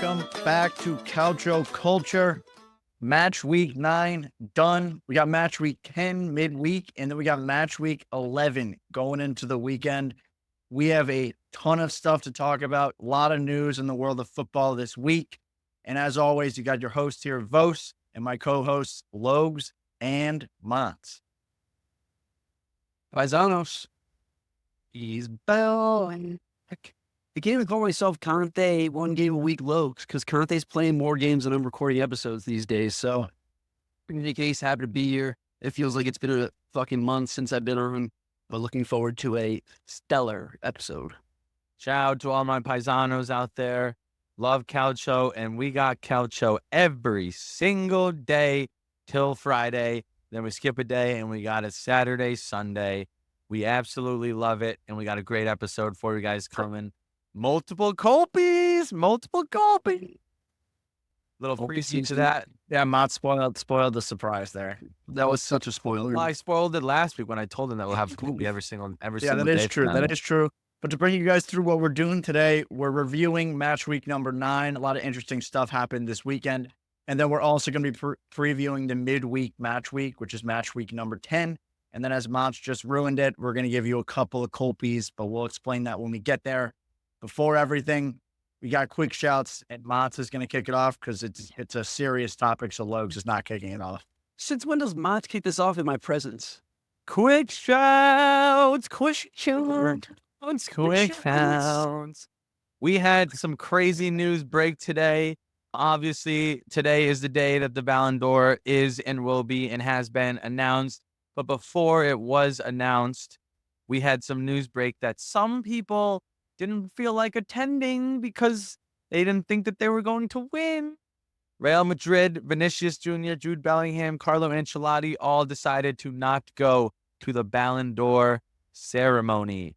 Welcome back to Calcio Culture. Match week 9 done. We got match week 10 midweek, and then we got match week 11 going into the weekend. We have a ton of stuff to talk about, a lot of news in the world of football this week. And as always, you got your host here, Vos, and my co-hosts, Logs and Motts. Paisanos. He's Balon. I can't even call myself Conte one game a week Logs because Conte's playing more games than I'm recording episodes these days. So, in any case, happy to be here. It feels like it's been a fucking month since I've been on, but looking forward to a stellar episode. Shout out to all my paisanos out there. Love Calcio, and we got Calcio every single day till Friday. Then we skip a day, and we got it Saturday, Sunday. We absolutely love it, and we got a great episode for you guys coming. Multiple Colpies. Little preview to that. Yeah, Mott spoiled the surprise there. That was such a spoiler. Well, I spoiled it last week when I told him that we'll have Colpy every single day. That is true. That is true. But to bring you guys through what we're doing today, we're reviewing match week number 9. A lot of interesting stuff happened this weekend. And then we're also going to be previewing the midweek match week, which is match week number 10. And then as Motts just ruined it, we're going to give you a couple of Colpies, but we'll explain that when we get there. Before everything, we got quick shouts, and Motts is going to kick it off because it's a serious topic, so Logs is not kicking it off. Since when does Mott kick this off in my presence? Quick shouts. We had some crazy news break today. Obviously, today is the day that the Balon d'Or is and will be and has been announced. But before it was announced, we had some news break that some people didn't feel like attending because they didn't think that they were going to win. Real Madrid, Vinicius Jr., Jude Bellingham, Carlo Ancelotti all decided to not go to the Balon d'Or ceremony.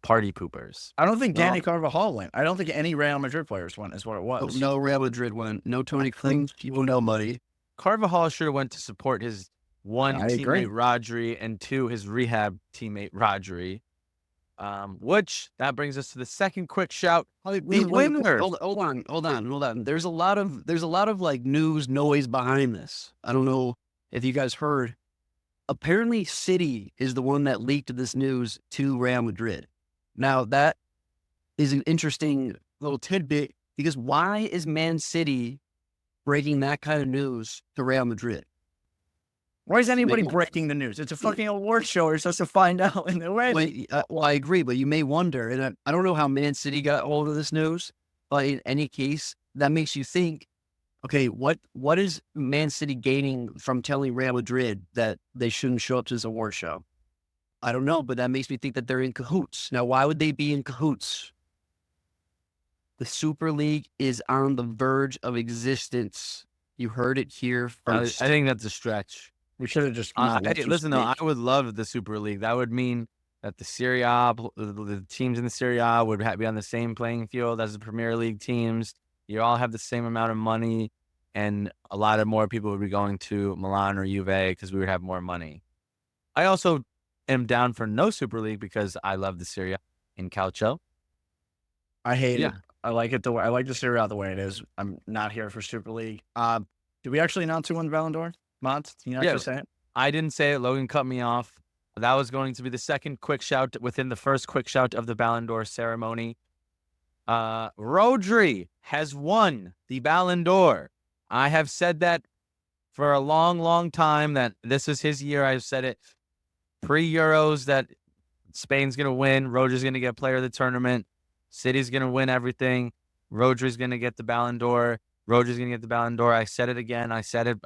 Party poopers. I don't think Danny Carvajal went. I don't think any Real Madrid players went, is what it was. No Real Madrid went. No Tony Kroos. People know money. Carvajal should have went to support his one agree. teammate Rodri and 2 his rehab teammate Rodri. Which that brings us to the second quick shout. Hold on. There's a lot of like news noise behind this. I don't know if you guys heard. Apparently, City is the one that leaked this news to Real Madrid. Now that is an interesting little tidbit because why is Man City breaking that kind of news to Real Madrid? Why is anybody breaking the news? It's a fucking award show. You're supposed to find out in the way. Well, I agree, but you may wonder, and I don't know how Man City got hold of this news, but in any case, that makes you think, okay, what is Man City gaining from telling Real Madrid that they shouldn't show up to this award show? I don't know, but that makes me think that they're in cahoots. Now, why would they be in cahoots? The Super League is on the verge of existence. You heard it here first. I think that's a stretch. We should have just listen. Though I would love the Super League. That would mean that the Serie A, the teams in the Serie A would be on the same playing field as the Premier League teams. You all have the same amount of money, and a lot of more people would be going to Milan or Juve because we would have more money. I also am down for no Super League because I love the Serie A in Calcio. I hate it. I like it I like the Serie A the way it is. I'm not here for Super League. Did we actually announce who won the Balon d'Or? Motts, can you actually say it? I didn't say it. Logan cut me off. That was going to be the second quick shout within the first quick shout of the Balon d'Or ceremony. Rodri has won the Balon d'Or. I have said that for a long, long time that this is his year. I've said it pre-Euros that Spain's going to win. Rodri's going to get player of the tournament. City's going to win everything. Rodri's going to get the Balon d'Or. Rodri's going to get the Balon d'Or. I said it again. I said it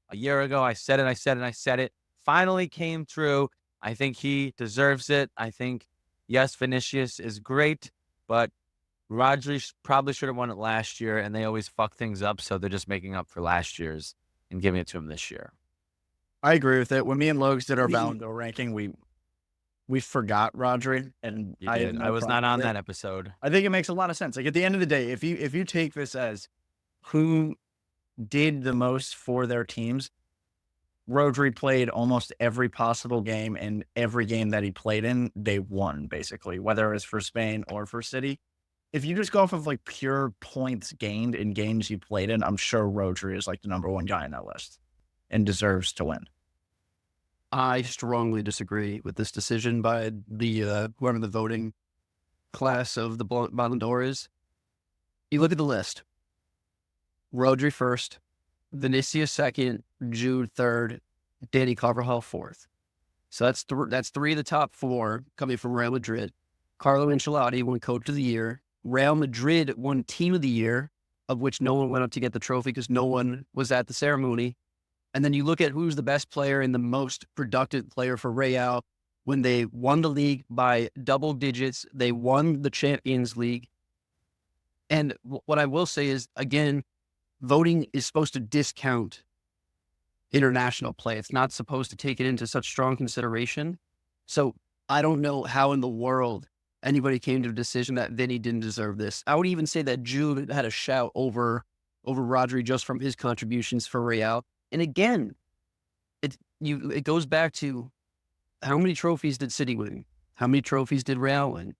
a year ago. I said it. Finally came true. I think he deserves it. I think, yes, Vinicius is great, but Rodri probably should have won it last year, and they always fuck things up, so they're just making up for last year's and giving it to him this year. I agree with it. When me and Logs did our Balon d'Or ranking, we forgot Rodri, and I was not on that episode. I think it makes a lot of sense. Like at the end of the day, if you take this as who did the most for their teams, Rodri played almost every possible game, and every game that he played in, they won basically, whether it was for Spain or for City. if you just go off of like pure points gained in games you played in, I'm sure Rodri is like the number one guy on that list and deserves to win. I strongly disagree with this decision by the whoever the voting class of the Balon d'Or is. You look at the list. Rodri first, Vinicius second, Jude third, Danny Carvajal fourth. So that's three of the top four coming from Real Madrid. Carlo Ancelotti won Coach of the Year. Real Madrid won Team of the Year, of which no one went up to get the trophy because no one was at the ceremony. And then you look at who's the best player and the most productive player for Real. When they won the league by double digits, they won the Champions League. And what I will say is, again, voting is supposed to discount international play. It's not supposed to take it into such strong consideration. So I don't know how in the world anybody came to a decision that Vinny didn't deserve this. I would even say that Jude had a shout over Rodri just from his contributions for Real. And again, it goes back to how many trophies did City win? How many trophies did Real win?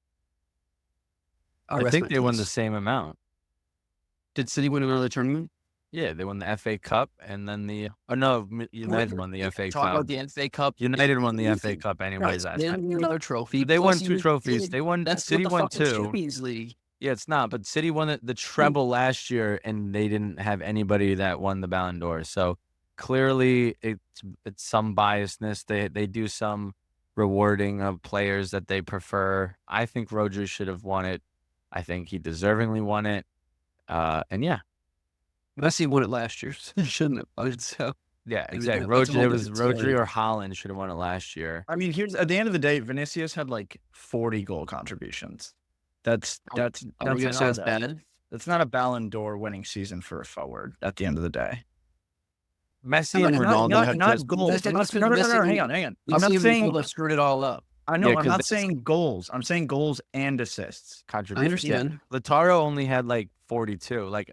I think they won the same amount. Did City win another tournament? Yeah, they won the FA Cup and then United won the FA Talk Cup. about the FA Cup. United won the FA Cup anyways. They won another trophy. They won Plus two trophies. They won. That's City what the won fucking two. Champions League. Yeah, it's not. But City won the treble last year, and they didn't have anybody that won the Ballon d'Or. So clearly, it's some biasness. They do some rewarding of players that they prefer. I think Rodri should have won it. I think he deservingly won it. And yeah. Messi won it last year. Shouldn't have. So Yeah, exactly. that's a whole It was different story. Rodri or Haaland should have won it last year. I mean, here's at the end of the day, Vinicius had like 40 goal contributions. That's That's bad. That's not a Ballon d'Or winning season for a forward at the end of the day. Messi and Ronaldo not, had not just- goals. that's- I'm not- that's no, no, no, no, Messi- hang on. I'm Messi not and saying. Ronaldo screwed it all up. I know. Yeah, I'm 'cause not that's- saying goals. I'm saying goals and assists. I contribution. understand. Lautaro only had like 42. Like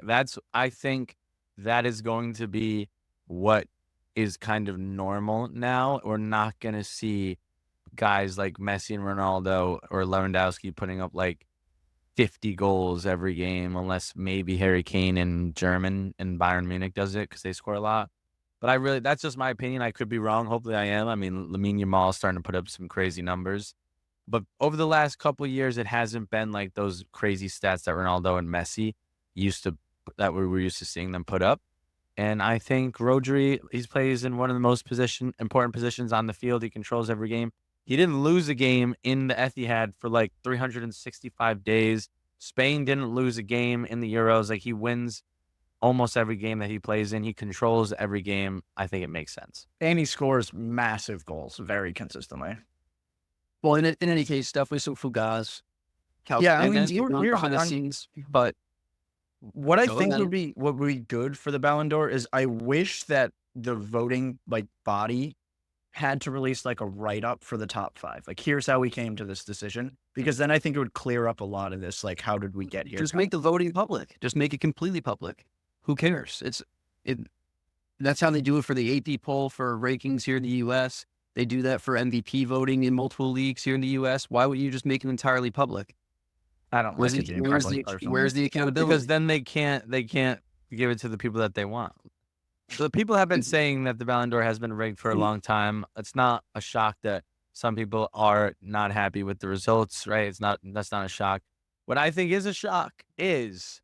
I think that is going to be what is kind of normal now. We're not going to see guys like Messi and Ronaldo or Lewandowski putting up like 50 goals every game, unless maybe Harry Kane and Bayern Munich does it because they score a lot. But that's just my opinion. I could be wrong. Hopefully I am. I mean, Lamine Yamal is starting to put up some crazy numbers. But over the last couple of years, it hasn't been like those crazy stats that Ronaldo and Messi that we were used to seeing them put up. And I think Rodri, he plays in one of the most important positions on the field. He controls every game. He didn't lose a game in the Etihad for like 365 days. Spain didn't lose a game in the Euros. Like he wins almost every game that he plays in. He controls every game. I think it makes sense. And he scores massive goals very consistently. Well, in any case, definitely some Fugaz. Yeah, I mean, behind the scenes, but What I Go think ahead. would be good for the Ballon d'Or is I wish that the voting like body had to release like a write up for the top 5. Like, here's how we came to this decision, because then I think it would clear up a lot of this. Like, how did we get here? just make the voting public. Just make it completely public. Who cares? That's how they do it for the AP poll for rankings here in the U.S. They do that for MVP voting in multiple leagues here in the U.S. Why would you just make it entirely public? I don't Where's like the, it being where's, public the, personally. where's the accountability? Because then they can't give it to the people that they want. So the people have been saying that the Ballon d'Or has been rigged for a long time. It's not a shock that some people are not happy with the results, right? That's not a shock. What I think is a shock is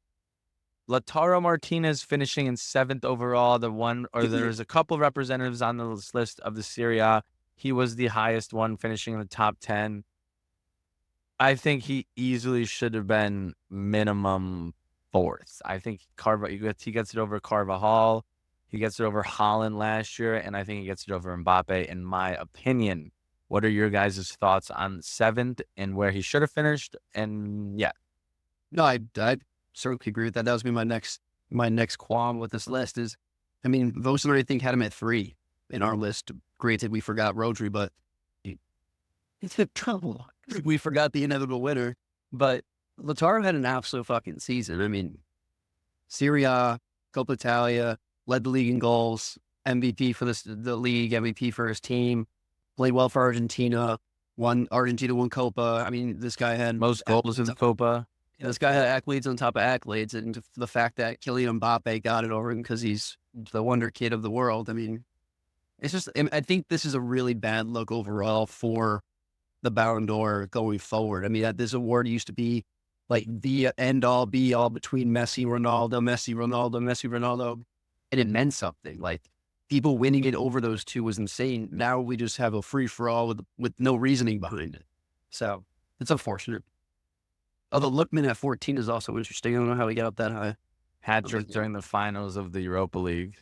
Lautaro Martinez finishing in 7th overall. There's a couple representatives on this list of the Serie. He was the highest one, finishing in the top 10. I think he easily should have been minimum 4th. I think he gets it over Carvajal. He gets it over Haaland last year, and I think he gets it over Mbappe, in my opinion. What are your guys' thoughts on 7th and where he should have finished? And yeah. No, I certainly agree with that. That was my next qualm with this list is, I mean, Vosen, I think, had him at 3 in our list. Granted, we forgot Rodri, but it's a trouble. We forgot the inevitable winner. But Lautaro had an absolute fucking season. I mean, Serie A, Coppa Italia, led the league in goals, MVP for the league, MVP for his team, played well for Argentina, Argentina won Copa. I mean, this guy had Most goals in the Copa. This guy had accolades on top of accolades, and the fact that Kylian Mbappe got it over him because he's the wonder kid of the world. I mean, it's just, I think this is a really bad look overall for the Ballon d'Or going forward. I mean, this award used to be like the end all be all between Messi, Ronaldo, Messi, Ronaldo, Messi, Ronaldo, and it meant something. Like people winning it over those two was insane. Now we just have a free for all with no reasoning behind it. So it's unfortunate. Although Lookman at 14 is also interesting. I don't know how he got up that high. Hat trick during the finals of the Europa League.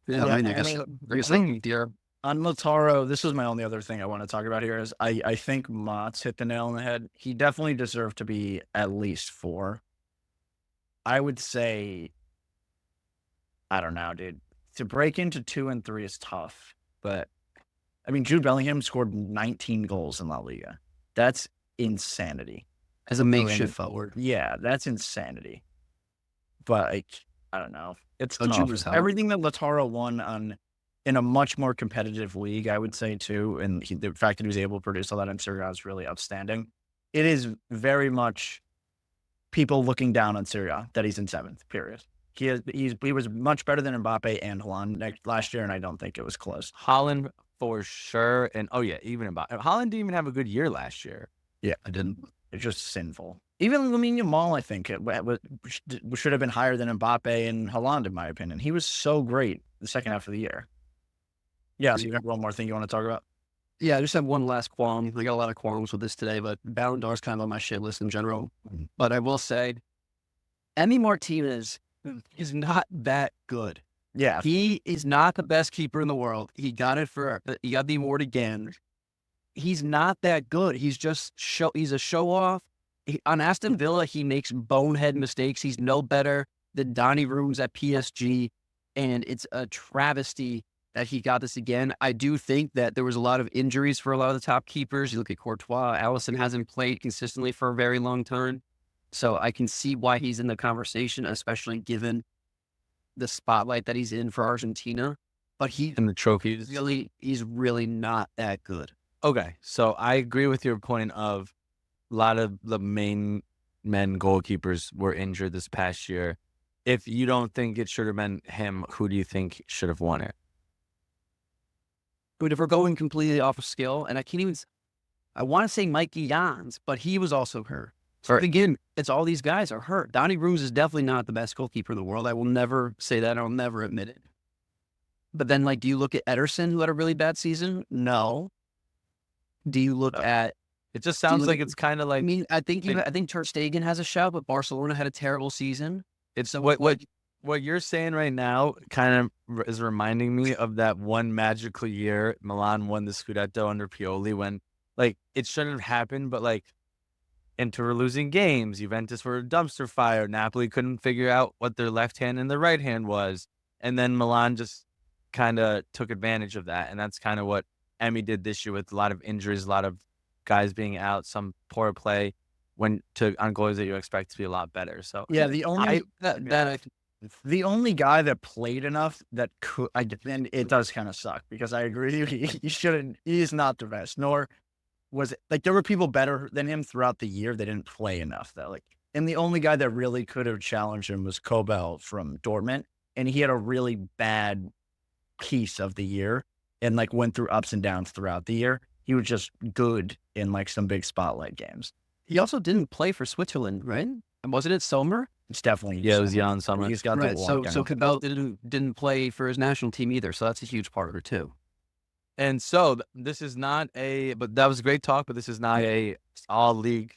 Yeah, I guess On Lautaro, this is my only other thing I want to talk about here is I think Motts hit the nail on the head. He definitely deserved to be at least 4. I would say, I don't know, dude. To break into 2 and 3 is tough. But, I mean, Jude Bellingham scored 19 goals in La Liga. That's insanity. As a makeshift forward. Yeah, that's insanity. But, like, I don't know. It's Don't tough. choose how. Everything that Lautaro won in a much more competitive league, I would say, too, and the fact that he was able to produce all that in Serie A is really outstanding. It is very much people looking down on Serie A that he's in 7th, period. He was much better than Mbappe and Haaland last year, and I don't think it was close. Holland for sure. And even Mbappe. Holland didn't even have a good year last year. Yeah, I didn't. It's just sinful. Even Lamine Yamal, I think, should have been higher than Mbappe and Haaland, in my opinion. He was so great the second half of the year. Yeah, so you got one more thing you want to talk about? Yeah, I just have one last qualm. I got a lot of qualms with this today, but Ballon d'Or is kind of on my shit list in general. But I will say, Emi Martinez is not that good. Yeah. He is not the best keeper in the world. He got the award again. He's not that good. He's just he's a show off. On Aston Villa, he makes bonehead mistakes. He's no better than Donny Rooms at PSG, and it's a travesty that he got this again. I do think that there was a lot of injuries for a lot of the top keepers. You look at Courtois, Alisson hasn't played consistently for a very long time. So I can see why he's in the conversation, especially given the spotlight that he's in for Argentina. But And the trophies. he's really not that good. Okay, so I agree with your point of a lot of the main men goalkeepers were injured this past year. If you don't think it should have been him, who do you think should have won it? But if we're going completely off of skill, and I want to say Mikey Jans, but he was also hurt. So again, it's all these guys are hurt. Donny Rooms is definitely not the best goalkeeper in the world. I will never say that. I'll never admit it. But then, do you look at Ederson, who had a really bad season? No. Do you look at? It just sounds like it's kind of like. I mean, I think Ter Stegen has a shout, but Barcelona had a terrible season. It's what you're saying right now kind of is reminding me of that one magical year Milan won the Scudetto under Pioli when it shouldn't have happened, but Inter were losing games. Juventus were a dumpster fire. Napoli couldn't figure out what their left hand and their right hand was. And then Milan just kind of took advantage of that. And that's kind of what Emi did this year with a lot of injuries, a lot of guys being out, some poor play on goals that you expect to be a lot better. So yeah, the only guy that played enough that could, and it does kind of suck because I agree with you. He shouldn't. He is not the best. Nor was it there were people better than him throughout the year. They didn't play enough though. And the only guy that really could have challenged him was Kobel from Dortmund, and he had a really bad piece of the year and went through ups and downs throughout the year. He was just good in some big spotlight games. He also didn't play for Switzerland, right? And wasn't it Sommer? It's definitely it was Jan Sommer. He's got right. the So Kobel didn't play for his national team either. So that's a huge part of it too. And so this is not but that was a great talk, but this is not a all league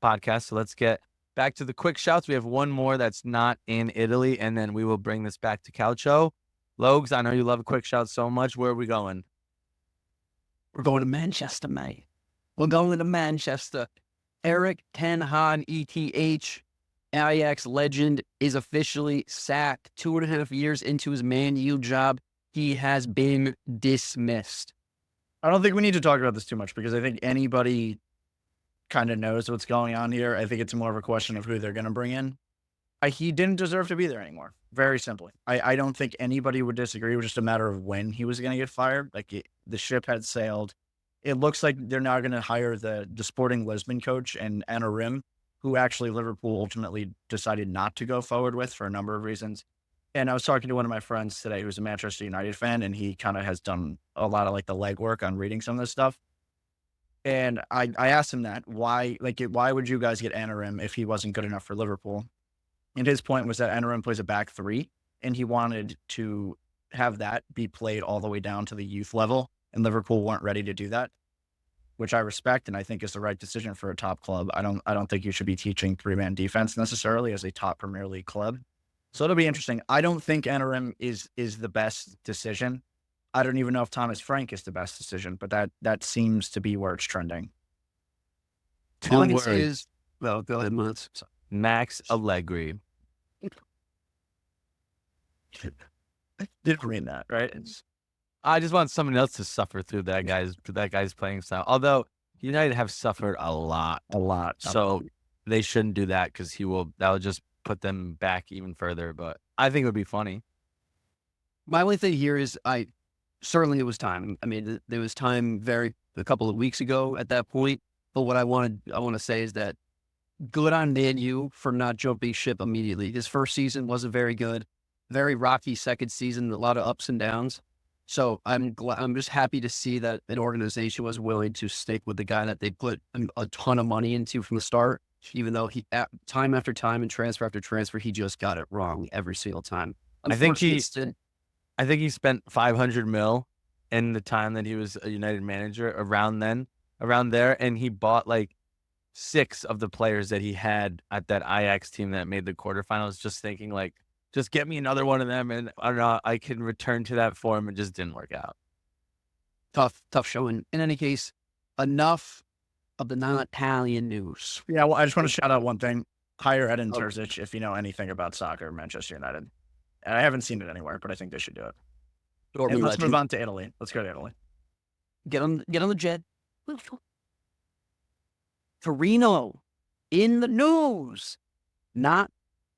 podcast. So let's get back to the quick shouts. We have one more that's not in Italy, and then we will bring this back to Calcio. Logs, I know you love a quick shout so much. Where are we going? We're going to Manchester, mate. We're going to Manchester. Eric Ten Hag, ETH, Ajax legend, is officially sacked. 2.5 years into his Man U job, he has been dismissed. I don't think we need to talk about this too much because I think anybody kind of knows what's going on here. I think it's more of a question of who they're going to bring in. He didn't deserve to be there anymore. Very simply. I don't think anybody would disagree. It was just a matter of when he was going to get fired. The ship had sailed. It looks like they're now going to hire the Sporting Lisbon coach and Anarim who actually Liverpool ultimately decided not to go forward with for a number of reasons. And I was talking to one of my friends today who's a Manchester United fan, and he kind of has done a lot of like the legwork on reading some of this stuff. And I asked him that why would you guys get Anarim if he wasn't good enough for Liverpool? And his point was that Anarim plays a back three, and he wanted to have that be played all the way down to the youth level, and Liverpool weren't ready to do that, which I respect and I think is the right decision for a top club. I don't think you should be teaching three-man defense necessarily as a top Premier League club. So it'll be interesting. I don't think Anarim is the best decision. I don't even know if Thomas Frank is the best decision, but that seems to be where it's trending. All I Two can say words. is, well, go ahead, Motts. Max Allegri. Didn't mean that, right? I just want someone else to suffer through that guy's playing style. Although United have suffered a lot, so they shouldn't do that because that'll just put them back even further. But I think it would be funny. My only thing here is certainly it was time. I mean, there was time a couple of weeks ago at that point. But what I want to say is that good on Man U for not jumping ship immediately. His first season wasn't very good, very rocky second season, a lot of ups and downs. So I'm just happy to see that an organization was willing to stick with the guy that they put a ton of money into from the start, even though time after time and transfer after transfer, he just got it wrong every single time. I think he spent 500 mil in the time that he was a United manager around there, and he bought like 6 of the players that he had at that Ajax team that made the quarterfinals, just thinking like, just get me another one of them, and I don't know, I can return to that form. It just didn't work out. Tough showing. In any case, enough of the non-Italian news. Yeah, well, I just want to shout out one thing. Hire Edin Terzic if you know anything about soccer, Manchester United. And I haven't seen it anywhere, but I think they should do it. And let's move on to Italy. Let's go to Italy. Get on the jet. Torino in the news. Not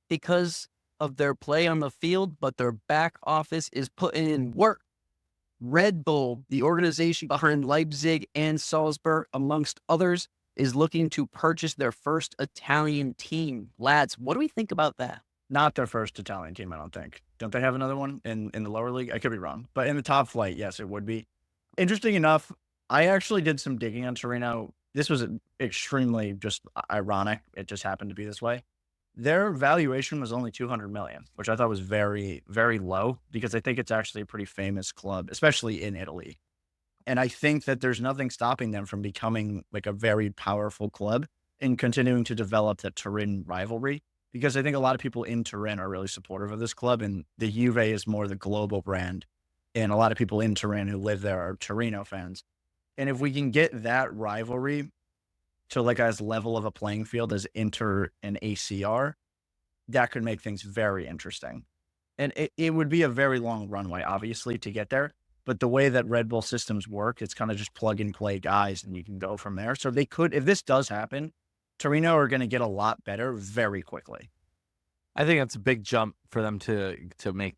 because of their play on the field, but their back office is putting in work. Red Bull, the organization behind Leipzig and Salzburg, amongst others, is looking to purchase their first Italian team. Lads, what do we think about that? Not their first Italian team, I don't think. Don't they have another one in the lower league? I could be wrong. But in the top flight, yes, it would be. Interesting enough, I actually did some digging on Torino. This was extremely just ironic. It just happened to be this way. Their valuation was only 200 million, which I thought was very, very low because I think it's actually a pretty famous club, especially in Italy. And I think that there's nothing stopping them from becoming like a very powerful club and continuing to develop that Turin rivalry. Because I think a lot of people in Turin are really supportive of this club, and the Juve is more the global brand. And a lot of people in Turin who live there are Torino fans. And if we can get that rivalry to like as level of a playing field as Inter and ACR, that could make things very interesting. And it would be a very long runway, obviously, to get there. But the way that Red Bull systems work, it's kind of just plug and play guys and you can go from there. So they could, if this does happen, Torino are going to get a lot better very quickly. I think that's a big jump for them to make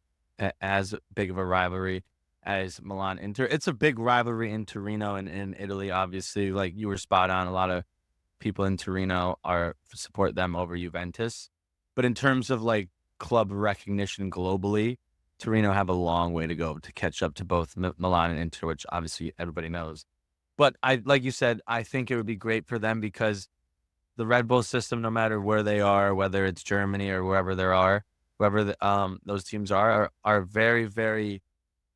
as big of a rivalry as Milan Inter. It's a big rivalry in Torino and in Italy, obviously. Like you were spot on. A lot of people in Torino support them over Juventus. But in terms of like club recognition globally, Torino have a long way to go to catch up to both Milan and Inter, which obviously everybody knows. But like you said, I think it would be great for them because the Red Bull system, no matter where they are, whether it's Germany or wherever those teams are very, very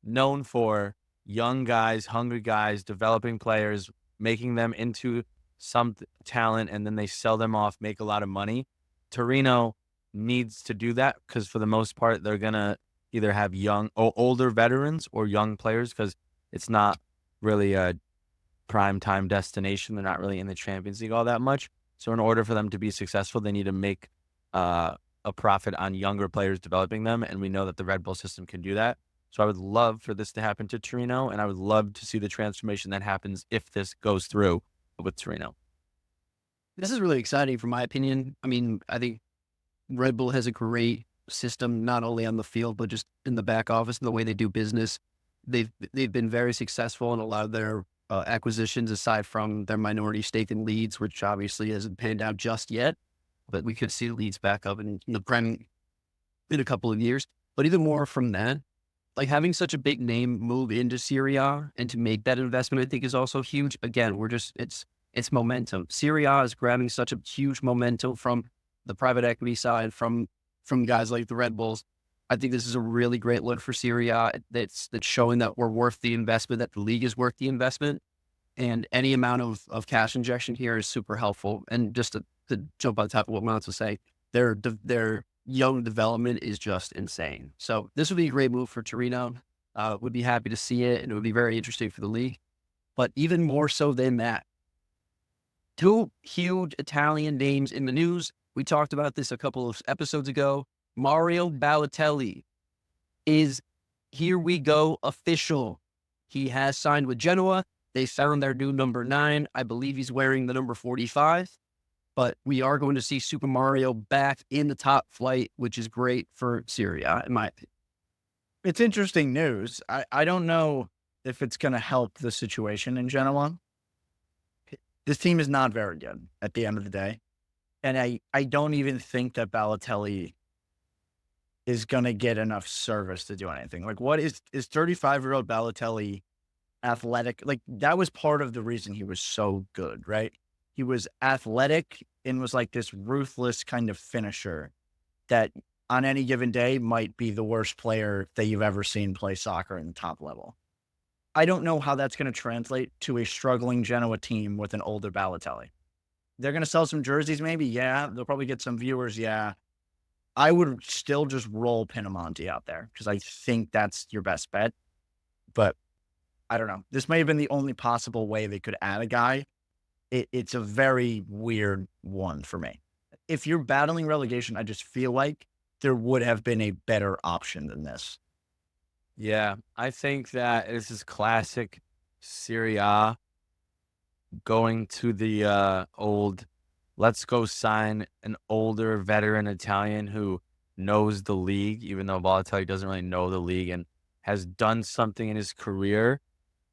known for young guys, hungry guys, developing players, making them into some talent, and then they sell them off, make a lot of money. Torino needs to do that because for the most part, they're going to either have young or older veterans or young players because it's not really a prime time destination. They're not really in the Champions League all that much. So in order for them to be successful, they need to make a profit on younger players, developing them. And we know that the Red Bull system can do that. So I would love for this to happen to Torino, and I would love to see the transformation that happens if this goes through with Torino. This is really exciting from my opinion. I mean, I think Red Bull has a great system, not only on the field, but just in the back office and the way they do business. They've been very successful in a lot of their acquisitions, aside from their minority stake in Leeds, which obviously hasn't panned out just yet. but we could see Leeds back up in the Prem in a couple of years. But even more from that, like having such a big name move into Serie A and to make that investment, I think is also huge. Again, it's momentum. Serie A is grabbing such a huge momentum from the private equity side, from guys like the Red Bulls. I think this is a really great look for Serie A. That's showing that we're worth the investment, that the league is worth the investment. And any amount of cash injection here is super helpful. And just to jump on top of what Motts was saying, their young development is just insane. So this would be a great move for Torino. Would be happy to see it, and it would be very interesting for the league. But even more so than that, two huge Italian names in the news. We talked about this a couple of episodes ago. Mario Balotelli is, here we go, official. He has signed with Genoa. They found their new number 9. I believe he's wearing the number 45. But we are going to see Super Mario back in the top flight, which is great for Serie A, in my opinion. It's interesting news. I don't know if it's going to help the situation in Genoa. This team is not very good at the end of the day. And I don't even think that Balotelli is going to get enough service to do anything. Like, what is 35-year-old Balotelli athletic? Like, that was part of the reason he was so good, right? He was athletic and was like this ruthless kind of finisher that on any given day might be the worst player that you've ever seen play soccer in the top level. I don't know how that's going to translate to a struggling Genoa team with an older Balotelli. They're going to sell some jerseys, maybe. Yeah. They'll probably get some viewers. Yeah. I would still just roll Pinamonti out there because I think that's your best bet. But I don't know. This may have been the only possible way they could add a guy. It's a very weird one for me. If you're battling relegation, I just feel like there would have been a better option than this. Yeah, I think that this is classic Serie A going to the old, let's go sign an older veteran Italian who knows the league, even though Balotelli doesn't really know the league and has done something in his career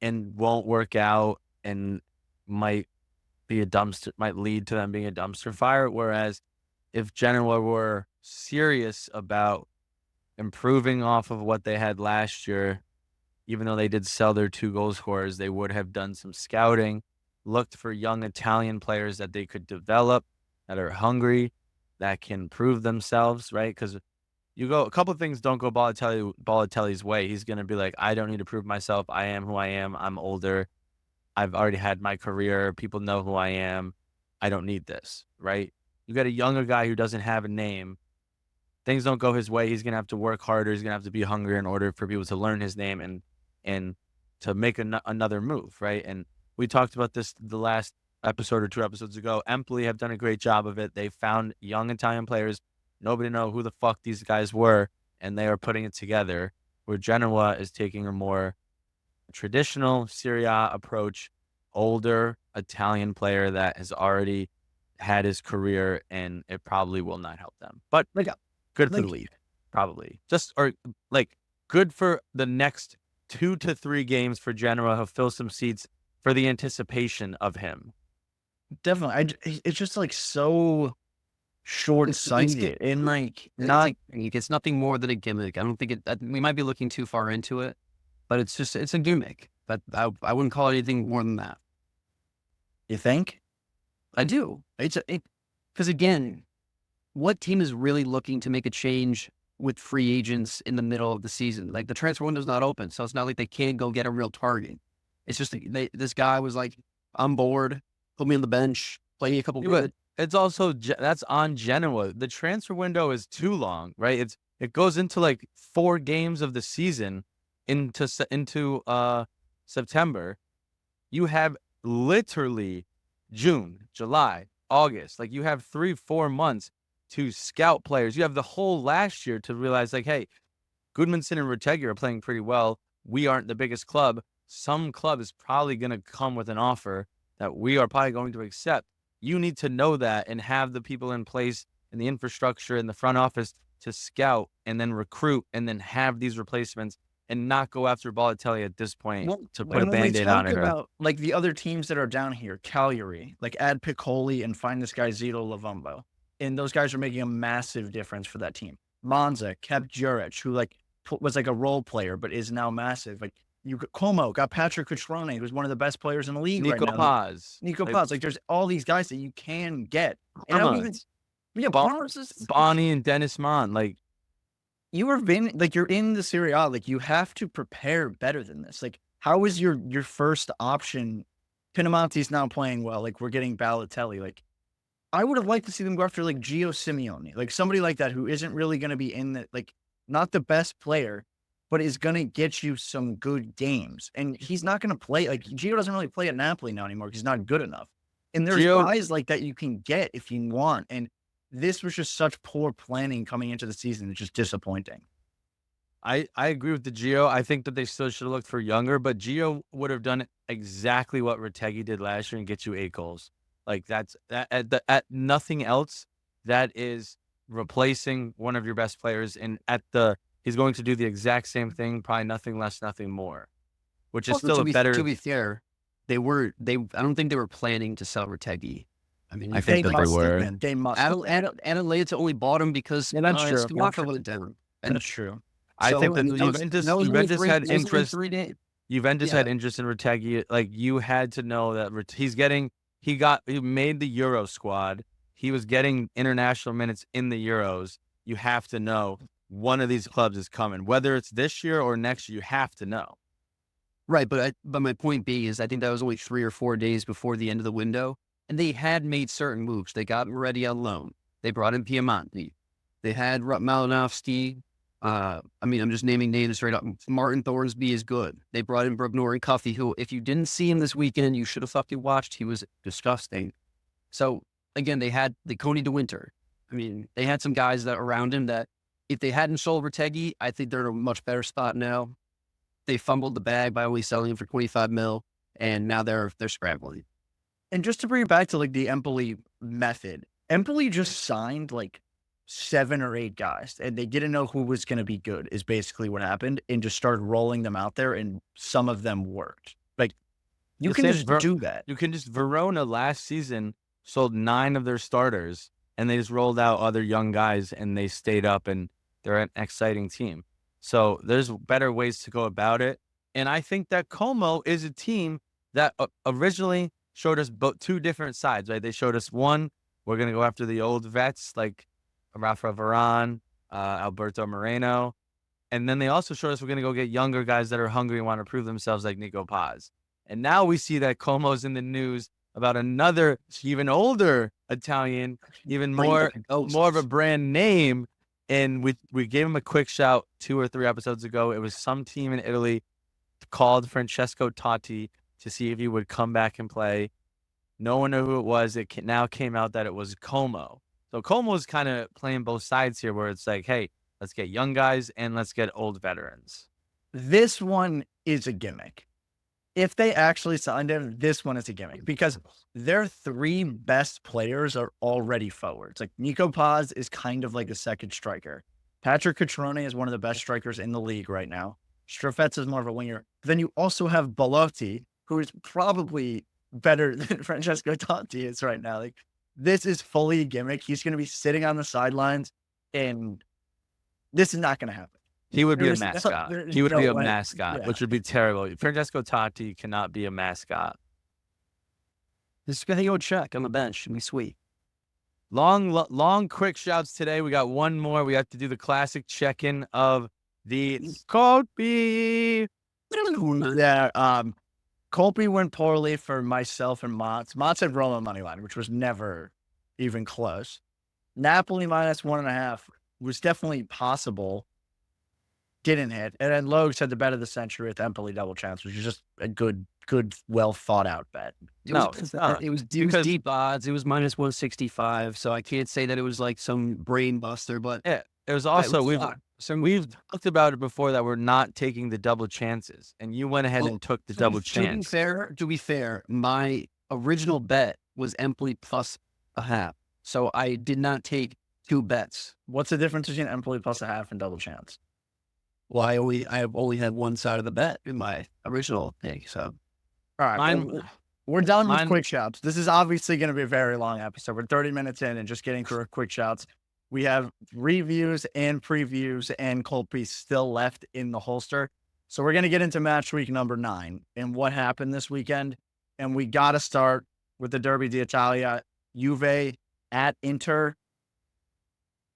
and won't work out and might lead to them being a dumpster fire. Whereas if Genoa were serious about improving off of what they had last year, even though they did sell their 2 goal scorers, they would have done some scouting, looked for young Italian players that they could develop, that are hungry, that can prove themselves, right? Because a couple of things don't go Balotelli's way. He's going to be like, I don't need to prove myself. I am who I am. I'm older. I've already had my career. People know who I am. I don't need this, right? You got a younger guy who doesn't have a name. Things don't go his way. He's going to have to work harder. He's going to have to be hungry in order for people to learn his name and to make another move, right? And we talked about this the last episode or 2 episodes ago. Empoli have done a great job of it. They found young Italian players. Nobody know who the fuck these guys were, and they are putting it together, where Genoa is taking a more traditional Serie A approach, older Italian player that has already had his career, and it probably will not help them. But good for the league, probably. Good for the next 2 to 3 games for Genoa. He'll fill some seats for the anticipation of him. Definitely. It's just like so short-sighted and it's nothing more than a gimmick. I don't think we might be looking too far into it, but it's a gimmick. But I wouldn't call it anything more than that. You think? I do. Because again, what team is really looking to make a change with free agents in the middle of the season? Like, the transfer window's not open, so it's not like they can't go get a real target. It's just this guy was like, I'm bored, put me on the bench, play me a couple. But it's also that's on Genoa. The transfer window is too long, right? It goes into like 4 games of the season into September. You have literally June, July, August. Like, you have 3-4 months to scout players. You have the whole last year to realize, like, hey, Goodmanson and Retegui are playing pretty well. We aren't the biggest club. Some club is probably going to come with an offer that we are probably going to accept. You need to know that and have the people in place and the infrastructure in the front office to scout and then recruit and then have these replacements and not go after Balotelli at this point to put a Band-Aid on it. About, like, the other teams that are down here, Cagliari, like, add Piccoli and find this guy Zito Lavumbo. and those guys are making a massive difference for that team. Monza kept Juric, who was like a role player, but is now massive. Like Como got Patrick Cutrone, who's one of the best players in the league right Nico now. Paz. Nico Paz. Like there's all these guys that you can get. And I don't even, Barnes is Bonnie and Dennis Mann. Like you're in the Serie A. Like you have to prepare better than this. Like how is your first option? Pinamonti's now playing well. Like we're getting Balotelli. Like I would have liked to see them go after like Gio Simeone, like somebody like that who isn't really going to be in the not the best player, but is going to get you some good games. And he's not going to play Gio doesn't really play at Napoli now anymore because he's not good enough. And there's guys like that you can get if you want. And this was just such poor planning coming into the season. It's just disappointing. I agree with the Gio. I think that they still should have looked for younger, but Gio would have done exactly what Retegui did last year and get you 8 goals. Like that's at nothing else. That is replacing one of your best players, and he's going to do the exact same thing, probably nothing less, nothing more, which is still better. To be fair, I don't think they were planning to sell Retegui. I mean, I think that they were. They must. Atalanta only bought him because that's true. Skamaka went down. That's true. I think that Juventus had interest. Juventus had interest in Retegui. Like you had to know that he made the Euro squad. He was getting international minutes in the Euros. You have to know one of these clubs is coming, whether it's this year or next year. You have to know. Right, but my point being is I think that was only 3 or 4 days before the end of the window, and they had made certain moves. They got ready on loan. They brought in Piemonte. They had Malinowski. I'm just naming names straight up. Martin Thornsby is good. They brought in Brugnor and Cuffy, who, if you didn't see him this weekend, you should have fucking watched. He was disgusting. So, again, they had the Coney de Winter. I mean, they had some guys that around him that if they hadn't sold Retegui, I think they're in a much better spot now. They fumbled the bag by only selling him for 25 mil, and now they're scrambling. And just to bring it back to the Empoli method, Empoli just signed 7 or 8 guys, and they didn't know who was going to be good is basically what happened, and just started rolling them out there, and some of them worked. You can just do that. You can just Verona last season sold 9 of their starters, and they just rolled out other young guys, and they stayed up, and they're an exciting team. So there's better ways to go about it. And I think that Como is a team that originally showed us 2 different sides, right? They showed us one, we're going to go after the old vets like Rafa Varane, Alberto Moreno. And then they also showed us we're going to go get younger guys that are hungry and want to prove themselves like Nico Paz. And now we see that Como's in the news about another even older Italian, even more of a brand name. And we gave him a quick shout 2 or 3 episodes ago. It was some team in Italy called Francesco Totti to see if he would come back and play. No one knew who it was. It now came out that it was Como. So Como is kind of playing both sides here where it's like, hey, let's get young guys and let's get old veterans. This one is a gimmick. If they actually signed him, this one is a gimmick because their 3 best players are already forwards. Nico Paz is kind of like a second striker. Patrick Cutrone is one of the best strikers in the league right now. Strafetz is more of a winger. Then you also have Belotti, who is probably better than Francesco Totti is right now. This is fully a gimmick. He's going to be sitting on the sidelines, and this is not going to happen. He would be a mascot. He would be a mascot, yeah. Which would be terrible. Francesco Totti cannot be a mascot. This is going to go check on the bench. It'll be sweet. Long, quick shouts today. We got one more. We have to do the classic check-in of the Colby. Yeah, Colby went poorly for myself and Motts. Motts had Roma money line, which was never even close. Napoli minus 1.5 was definitely possible. Didn't hit. And then Logs had the bet of the century with Empoli double chance, which is just a good, well thought out bet. It was deep odds. It was minus 165. So I can't say that it was some brain buster, but yeah, it was also we've talked about it before that we're not taking the double chances, and you went ahead and took the double chance. To be fair, my original bet was Empoli plus 0.5. So I did not take 2 bets. What's the difference between Empoli plus 0.5 and double chance? Well, I only had one side of the bet in my original thing. So, all right, We're done with Mine- quick shouts. This is obviously going to be a very long episode. We're 30 minutes in and just getting through our quick shouts. We have reviews and previews and cold piece still left in the holster. So we're going to get into match week number 9 and what happened this weekend. And we got to start with the Derby d'Italia, Juve at Inter.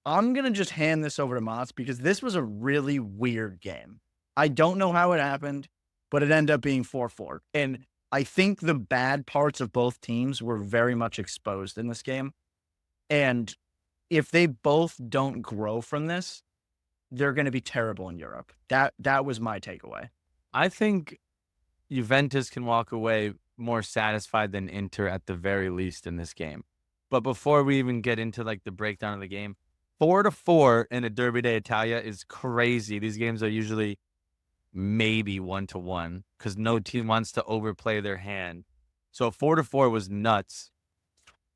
I'm going to just hand this over to Motts because this was a really weird game. I don't know how it happened, but it ended up being 4-4. And I think the bad parts of both teams were very much exposed in this game. And if they both don't grow from this, they're going to be terrible in Europe. That was my takeaway. I think Juventus can walk away more satisfied than Inter at the very least in this game. But before we even get into like the breakdown of the game, 4-4 in a Derby d'Italia is crazy. These games are usually maybe 1-1 because no team wants to overplay their hand. So 4-4 was nuts.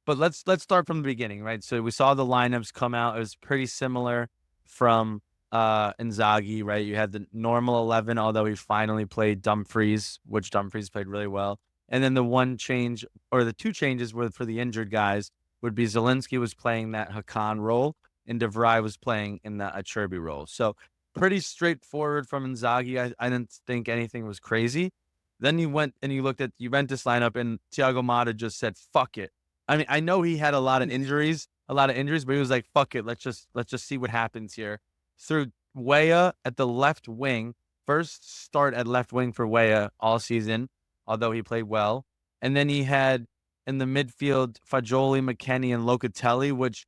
But let's start from the beginning, right? So we saw the lineups come out. It was pretty similar from Inzaghi, right? You had the normal 11, although he finally played Dumfries, which Dumfries played really well. And then the one change, or the two changes were for the injured guys, would be Zielinski was playing that Hakan role, and De Vrij was playing in the Acerbi role. So pretty straightforward from Inzaghi. I didn't think anything was crazy. Then you went and you looked at Juventus lineup, and Thiago Motta just said, fuck it. I mean, I know he had a lot of injuries, but he was like, fuck it. Let's just see what happens here. Threw Weah at the left wing, first start at left wing for Weah all season, although he played well. And then he had in the midfield Fagioli, McKennie, and Locatelli, which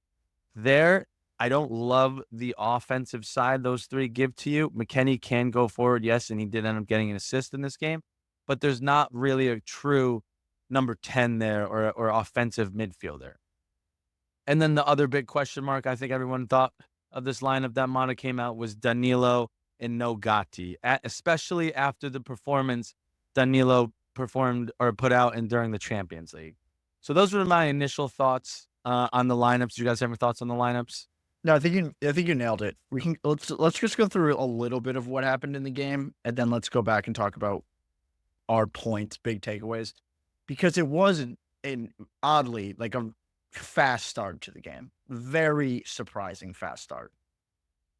there, I don't love the offensive side those three give to you. McKennie can go forward, yes, and he did end up getting an assist in this game, but there's not really a true number 10 there or offensive midfielder. And then the other big question mark I think everyone thought of this lineup that Motta came out was Danilo and no Gatti, especially after the performance Danilo performed or put out during the Champions League. So those were my initial thoughts on the lineups. Do you guys have any thoughts on the lineups? No, I think you nailed it. Let's just go through a little bit of what happened in the game, and then let's go back and talk about our points, big takeaways, because it wasn't oddly like a fast start to the game. Very surprising fast start.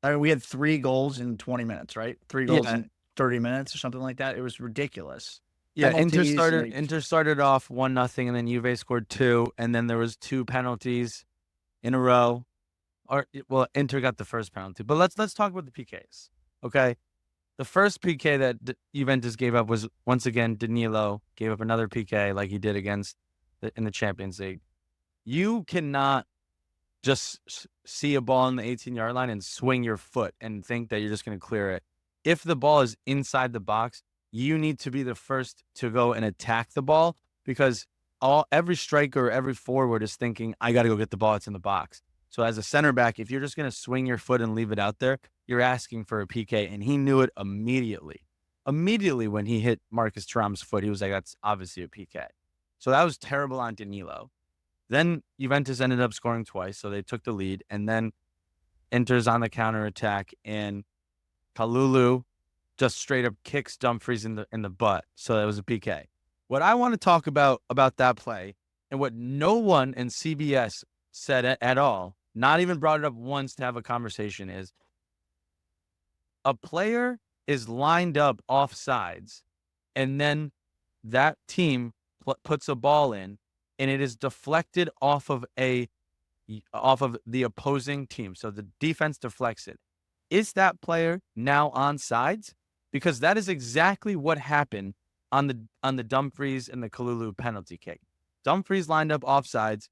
I mean, we had 3 goals in 20 minutes, right? 3 goals in 30 minutes or something like that. It was ridiculous. Yeah, Penalties, Inter started off 1-0, and then Juve scored 2, and then there was 2 penalties in a row. Inter got the first penalty. But let's talk about the PKs. Okay, the first PK that Juventus gave up was once again Danilo gave up another PK like he did in the Champions League. You cannot just see a ball in the 18-yard line and swing your foot and think that you're just going to clear it. If the ball is inside the box, you need to be the first to go and attack the ball, because every striker, every forward is thinking, I got to go get the ball. It's in the box. So as a center back, if you're just going to swing your foot and leave it out there, you're asking for a PK. And he knew it immediately. Immediately when he hit Marcus Thuram's foot, he was like, that's obviously a PK. So that was terrible on Danilo. Then Juventus ended up scoring twice, so they took the lead. And then Inter's on the counterattack, and Kalulu just straight up kicks Dumfries in the butt. So that was a PK. What I want to talk about that play, and what no one in CBS said at all, not even brought it up once to have a conversation, is a player is lined up off sides, and then that team puts a ball in, and it is deflected off of the opposing team. So the defense deflects it. Is that player now on sides? Because that is exactly what happened on the Dumfries and the Kalulu penalty kick. Dumfries lined up offsides.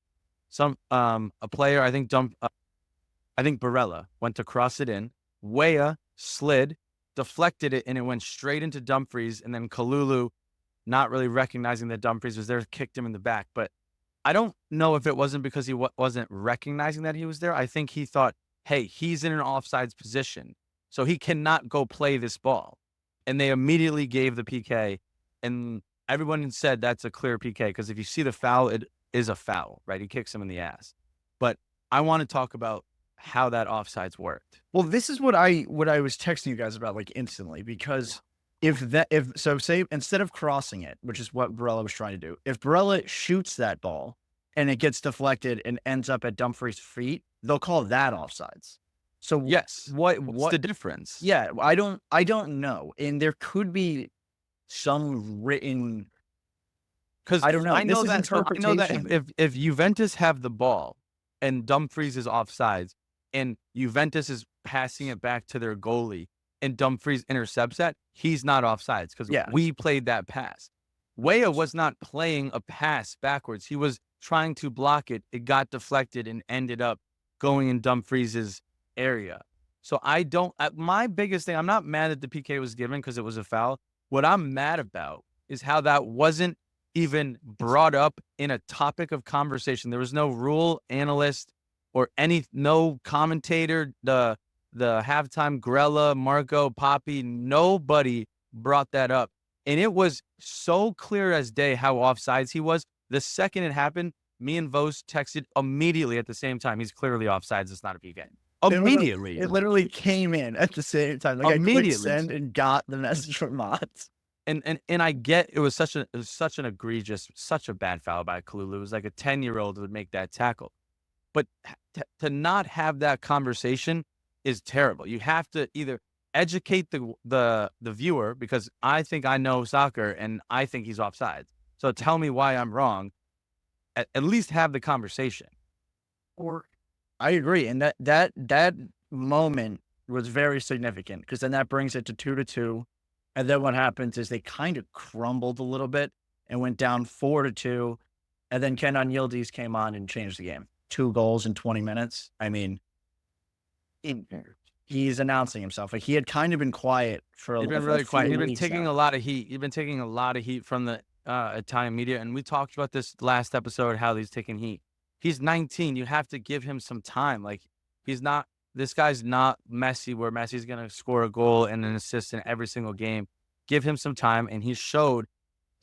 A player, I think Barella went to cross it in. Weah slid, deflected it, and it went straight into Dumfries. And then Kalulu, not really recognizing that Dumfries was there, kicked him in the back. But I don't know if it wasn't because he wasn't recognizing that he was there. I think he thought, hey, he's in an offsides position, so he cannot go play this ball. And they immediately gave the PK, and everyone said that's a clear PK, because if you see the foul, it is a foul, right? He kicks him in the ass. But I want to talk about how that offsides worked. Well, this is what I was texting you guys about like instantly, because Say instead of crossing it, which is what Barella was trying to do, if Barella shoots that ball and it gets deflected and ends up at Dumfries' feet, they'll call that offsides. So Yes. what What's the difference? Yeah, I don't know, and there could be some written. Because I don't know. I know This is that. So I know that interpretation. if Juventus have the ball and Dumfries is offsides and Juventus is passing it back to their goalie and Dumfries intercepts that, he's not offsides because Yeah. we played that pass. Weah was not playing a pass backwards. He was trying to block it. It got deflected and ended up going in Dumfries's area. So my biggest thing, I'm not mad that the PK was given because it was a foul. What I'm mad about is how that wasn't even brought up in a topic of conversation. There was no rule analyst or no commentator, the halftime Grella, Marco, Poppy, nobody brought that up. And it was so clear as day how offsides he was. The second it happened, me and Vos texted immediately at the same time. He's clearly offsides. It's not a PK. Immediately. It literally came in at the same time. Like I clicked send and got the message from Motts. And I get it was such an egregious, such a bad foul by Kalulu. It was like a 10-year-old would make that tackle. But to not have that conversation is terrible. You have to either educate the viewer, because I think I know soccer and I think he's offside. So tell me why I'm wrong. At least have the conversation. Or I agree. And that moment was very significant because then that brings it to 2-2. And then what happens is they kind of crumbled a little bit and went down 4-2. And then Kenan Yildiz came on and changed the game. 2 goals in 20 minutes. I mean, he's announcing himself. Like he had kind of been quiet for a He's little been really quiet. He's been taking now. a lot of heat. He's been taking a lot of heat from the Italian media. And we talked about this last episode, how he's taking heat. He's 19. You have to give him some time. Like this guy's not Messi, where Messi's going to score a goal and an assist in every single game. Give him some time. And he showed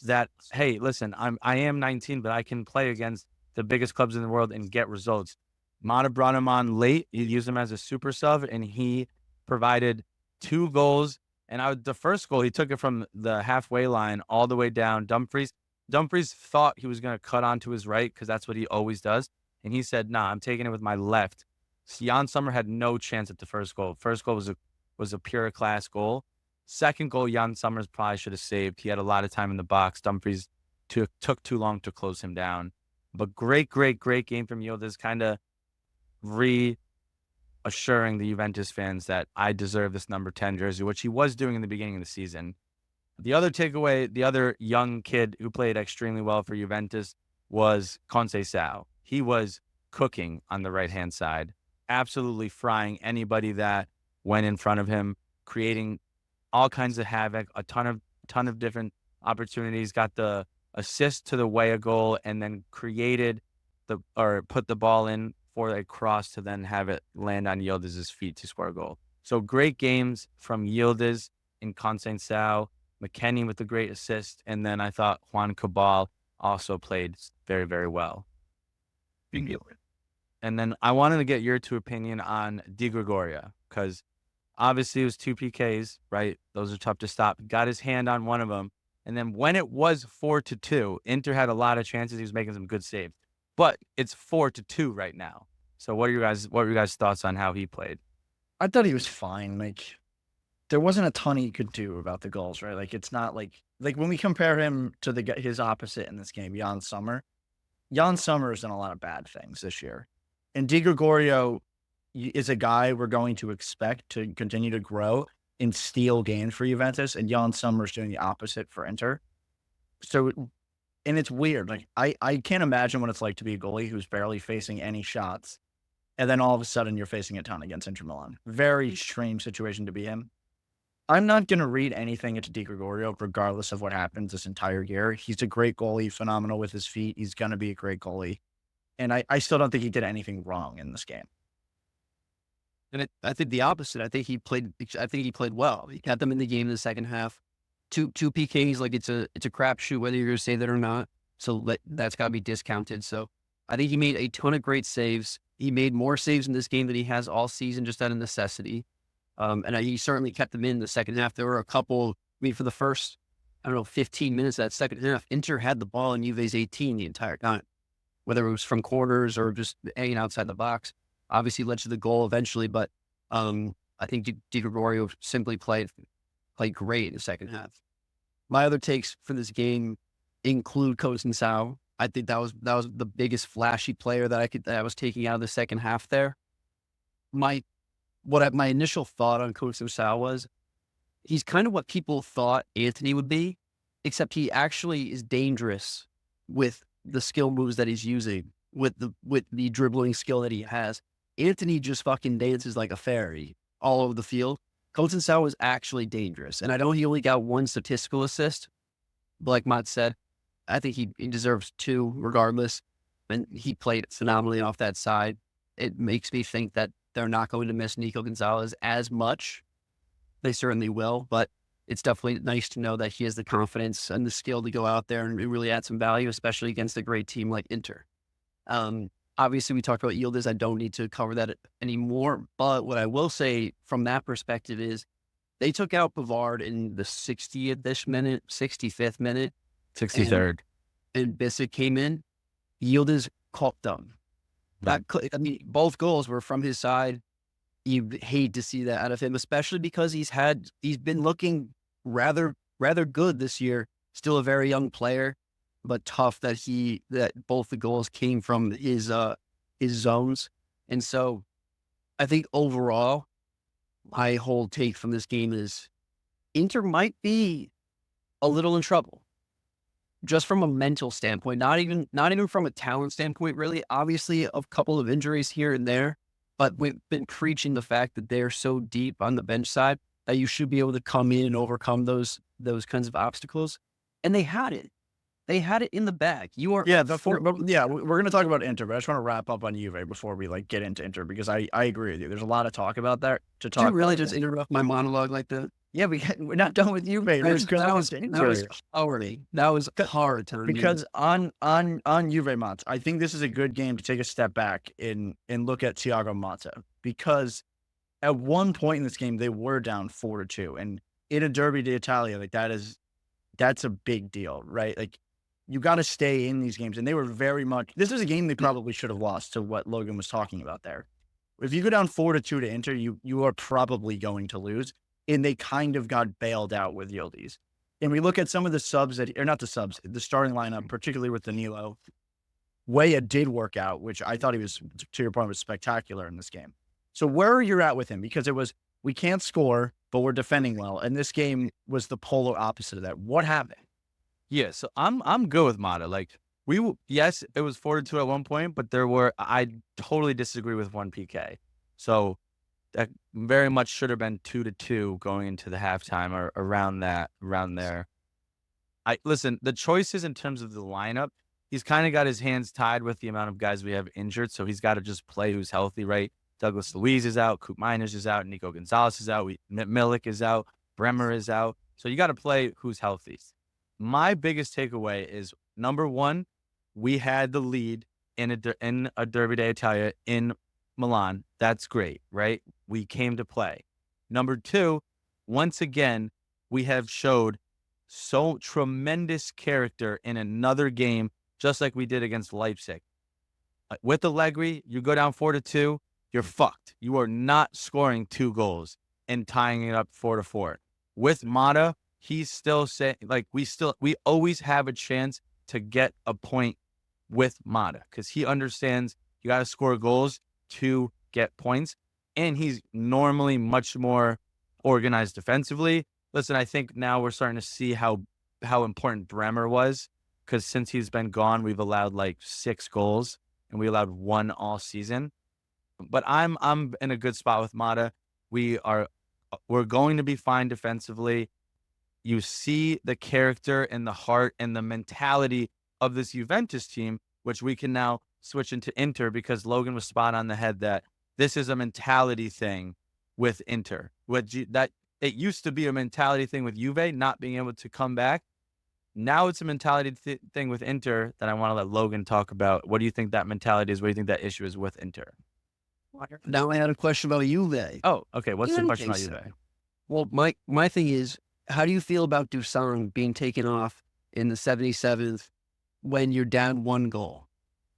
that, hey, listen, I am 19, but I can play against the biggest clubs in the world and get results. Motta brought him on late. He used him as a super sub, and he provided 2 goals. And the first goal, he took it from the halfway line all the way down. Dumfries thought he was going to cut onto his right because that's what he always does. And he said, nah, I'm taking it with my left. Jan Sommer had no chance at the first goal. First goal was a pure class goal. Second goal, Jan Sommers probably should have saved. He had a lot of time in the box. Dumfries took too long to close him down. But great game from Yildiz, kind of reassuring the Juventus fans that I deserve this number 10 jersey, which he was doing in the beginning of the season. The other takeaway, the other young kid who played extremely well for Juventus was Conceição. He was cooking on the right-hand side, absolutely frying anybody that went in front of him, creating all kinds of havoc, a ton of different opportunities, got the assist to the Weah goal, and then put the ball in for a cross to then have it land on Yildiz's feet to score a goal. So great games from Yildiz and Conceição, McKennie with the great assist, and then I thought Juan Cabal also played very, very well. And then I wanted to get your 2 opinion on Di Gregorio, because obviously it was 2 PKs, right? Those are tough to stop. Got his hand on one of them. And then when it was 4-2, Inter had a lot of chances. He was making some good saves. But it's 4-2 right now. So what were your guys' thoughts on how he played? I thought he was fine. Like there wasn't a ton he could do about the goals, right? Like it's not like when we compare him to his opposite in this game, Jan Sommer has done a lot of bad things this year. And Di Gregorio is a guy we're going to expect to continue to grow and steal games for Juventus, and Jan Sommer's doing the opposite for Inter. So, and it's weird. Like I can't imagine what it's like to be a goalie who's barely facing any shots, and then all of a sudden you're facing a ton against Inter Milan. Very strange situation to be in. I'm not going to read anything into Di Gregorio, regardless of what happens this entire year. He's a great goalie, phenomenal with his feet. He's going to be a great goalie. And I still don't think he did anything wrong in this game. And I think the opposite. I think he played well. He kept them in the game in the second half. Two PKs, like it's a crapshoot whether you're going to say that or not. So that's got to be discounted. So I think he made a ton of great saves. He made more saves in this game than he has all season, just out of necessity. And he certainly kept them in the second half. There were a couple, mean, for the first, 15 minutes of that second half, Inter had the ball in Juve's 18 the entire time, whether it was from corners or just hanging outside the box. Obviously led to the goal eventually, but I think Di Gregorio simply played great in the second half. My other takes for this game include Conceding. I think that was the biggest flashy player that I was taking out of the second half there. My initial thought on Conceding was he's kind of what people thought Antony would be, except he actually is dangerous with the skill moves that he's using, with the dribbling skill that he has. Antony just fucking dances like a fairy all over the field. Conceding was actually dangerous. And I know he only got one statistical assist, but like Mott said, I think he deserves 2 regardless. And he played phenomenally off that side. It makes me think that they're not going to miss Nico Gonzalez as much. They certainly will, but it's definitely nice to know that he has the confidence and the skill to go out there and really add some value, especially against a great team like Inter. Obviously, we talked about Yildiz. I don't need to cover that anymore. But what I will say from that perspective is they took out Pavard in the 60th minute, 65th minute. 63rd. And Bissett came in. Yildiz caught them. Both goals were from his side. You hate to see that out of him, especially because he's been looking rather good this year. Still a very young player, but tough that both the goals came from his zones. And so I think overall, my whole take from this game is Inter might be a little in trouble. Just from a mental standpoint, not even from a talent standpoint, really. Obviously, a couple of injuries here and there, but we've been preaching the fact that they're so deep on the bench side that you should be able to come in and overcome those kinds of obstacles. And they had it. They had it in the bag. We're going to talk about Inter, but I just want to wrap up on Juve before we get into Inter, because I agree with you. There's a lot of talk about that to talk. Did you really just interrupt my monologue like that? Yeah, we're not done with Juve. That was hard to because on Juve, Motts, I think this is a good game to take a step back and look at Thiago Motta, because at one point in this game they were down 4-2, and in a Derby d'Italia, that's a big deal, right? Like, you got to stay in these games, and they were very much. This is a game they probably should have lost, to what Logan was talking about there. If you go down 4-2 to Inter, you are probably going to lose. And they kind of got bailed out with Yildiz. And we look at some of the subs the starting lineup, particularly with Danilo. Weah did work out, which I thought he was, to your point, was spectacular in this game. So where are you at with him? Because it was, we can't score, but we're defending well. And this game was the polar opposite of that. What happened? Yeah, so I'm good with Motta. Like, yes, it was 4-2 at one point, but I totally disagree with one PK. So that very much should have been 2-2 going into the halftime, or around there. Listen, the choices in terms of the lineup, he's kind of got his hands tied with the amount of guys we have injured, so he's got to just play who's healthy, right? Douglas Luiz is out, Koop Miners is out, Nico Gonzalez is out, Milik is out, Bremer is out. So you got to play who's healthy. My biggest takeaway is, number one, we had the lead in a Derby d'Italia in Milan. That's great, right? We came to play. Number two, once again, we have showed so tremendous character in another game, just like we did against Leipzig. With Allegri, you go down 4-2, you're fucked. You are not scoring 2 goals and tying it up 4-4. With Motta, he's still saying, like, we always have a chance to get a point with Motta, because he understands you got to score goals to get points, and he's normally much more organized defensively. Listen, I think now we're starting to see how important Bremer was, because since he's been gone, we've allowed like 6 goals, and we allowed 1 all season. But I'm in a good spot with Motta. We're going to be fine defensively. You see the character and the heart and the mentality of this Juventus team, which we can now switch into Inter, because Logan was spot on the head that this is a mentality thing with Inter. That it used to be a mentality thing with Juve, not being able to come back. Now it's a mentality thing with Inter that I want to let Logan talk about. What do you think that mentality is? What do you think that issue is with Inter? Now I had a question about Juve. Oh, okay. What's the question about Juve? Well, my thing is, How do you feel about Dusan being taken off in the 77th when you're down 1 goal?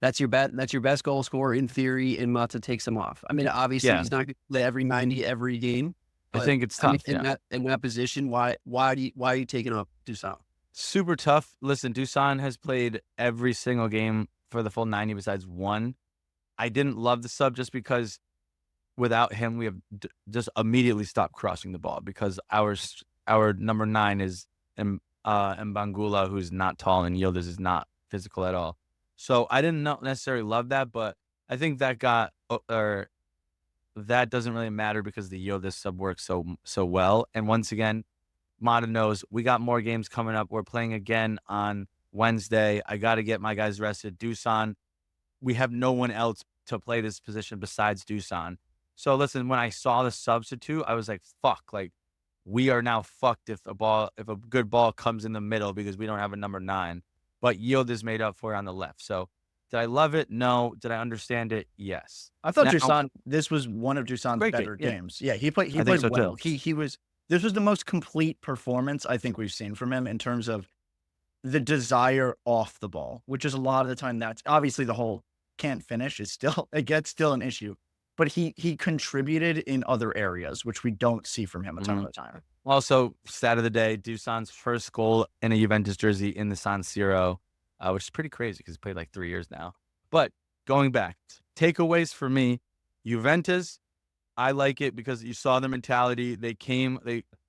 That's your best goal scorer in theory, and Motta takes him off. I mean, obviously Yeah. he's not going to play every 90 every game. I But, think it's I mean, tough. Yeah. in that position, why are you taking off Dusan? Super tough. Listen, Dusan has played every single game for the full 90 besides one. I didn't love the sub just because without him, we have just immediately stopped crossing the ball because our number 9 is Mbangula, who's not tall, and Yildiz is not physical at all. So I didn't necessarily love that, but I think that that doesn't really matter because the Yildiz sub works so well. And once again, Motta knows we got more games coming up. We're playing again on Wednesday. I got to get my guys rested. Dusan, we have no one else to play this position besides Dusan. So listen, when I saw the substitute, I was like, fuck, like we are now fucked if a good ball comes in the middle because we don't have a number 9. But Yildiz made up for it on the left. So did I love it? No. Did I understand it? Yes. I thought Now- this was one of Dusan's Great better game, yeah. games. Yeah, he played I think well. so, too. This was the most complete performance I think we've seen from him in terms of the desire off the ball, which is a lot of the time that's obviously the whole can't finish is still an issue. But he contributed in other areas, which we don't see from him a ton of the time. Also, stat of the day, Dusan's first goal in a Juventus jersey in the San Siro, which is pretty crazy because he's played like 3 years now. But going back, takeaways for me, Juventus, I like it because you saw the mentality. They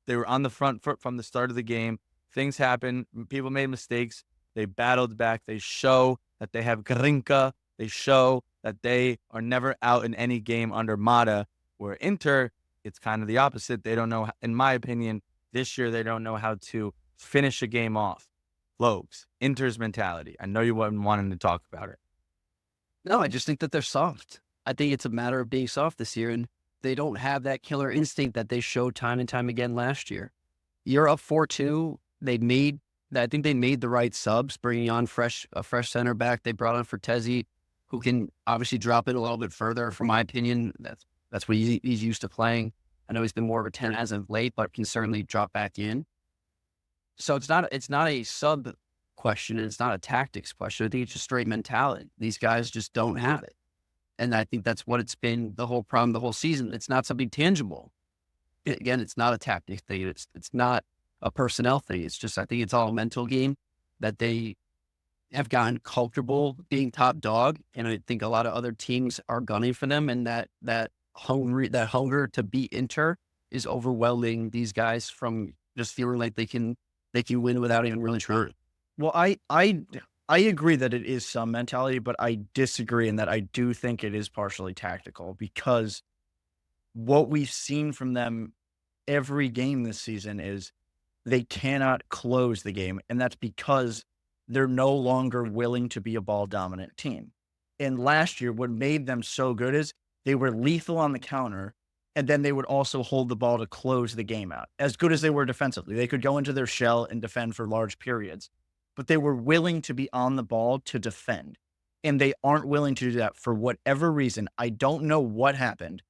were on the front foot from the start of the game. Things happen. People made mistakes. They battled back. They show that they have grinta. They show that they are never out in any game under Motta, where Inter, it's kind of the opposite. They don't know, in my opinion, this year they don't know how to finish a game off. Logs, Inter's mentality. I know you weren't wanting to talk about it. No, I just think that they're soft. I think it's a matter of being soft this year, and they don't have that killer instinct that they showed time and time again last year. You're up 4-2. I think they made the right subs, bringing on a fresh center back. They brought on Fortezzi, who can obviously drop it a little bit further. From my opinion, that's what he's used to playing. I know he's been more of a 10 as of late, but can certainly drop back in. So it's not a sub question, and it's not a tactics question. I think it's just straight mentality. These guys just don't have it. And I think that's what it's been the whole problem, the whole season. It's not something tangible. Again, it's not a tactic thing. It's not a personnel thing. It's just, I think it's all a mental game that they have gotten comfortable being top dog. And I think a lot of other teams are gunning for them. And that hunger to beat Inter is overwhelming these guys from just feeling like they can win without even really trying. Well, I agree that it is some mentality, but I disagree in that I do think it is partially tactical because what we've seen from them every game this season is they cannot close the game. And that's because they're no longer willing to be a ball dominant team. And last year, what made them so good is they were lethal on the counter, and then they would also hold the ball to close the game out. As good as they were defensively, they could go into their shell and defend for large periods, but they were willing to be on the ball to defend. And they aren't willing to do that for whatever reason. I don't know what happened,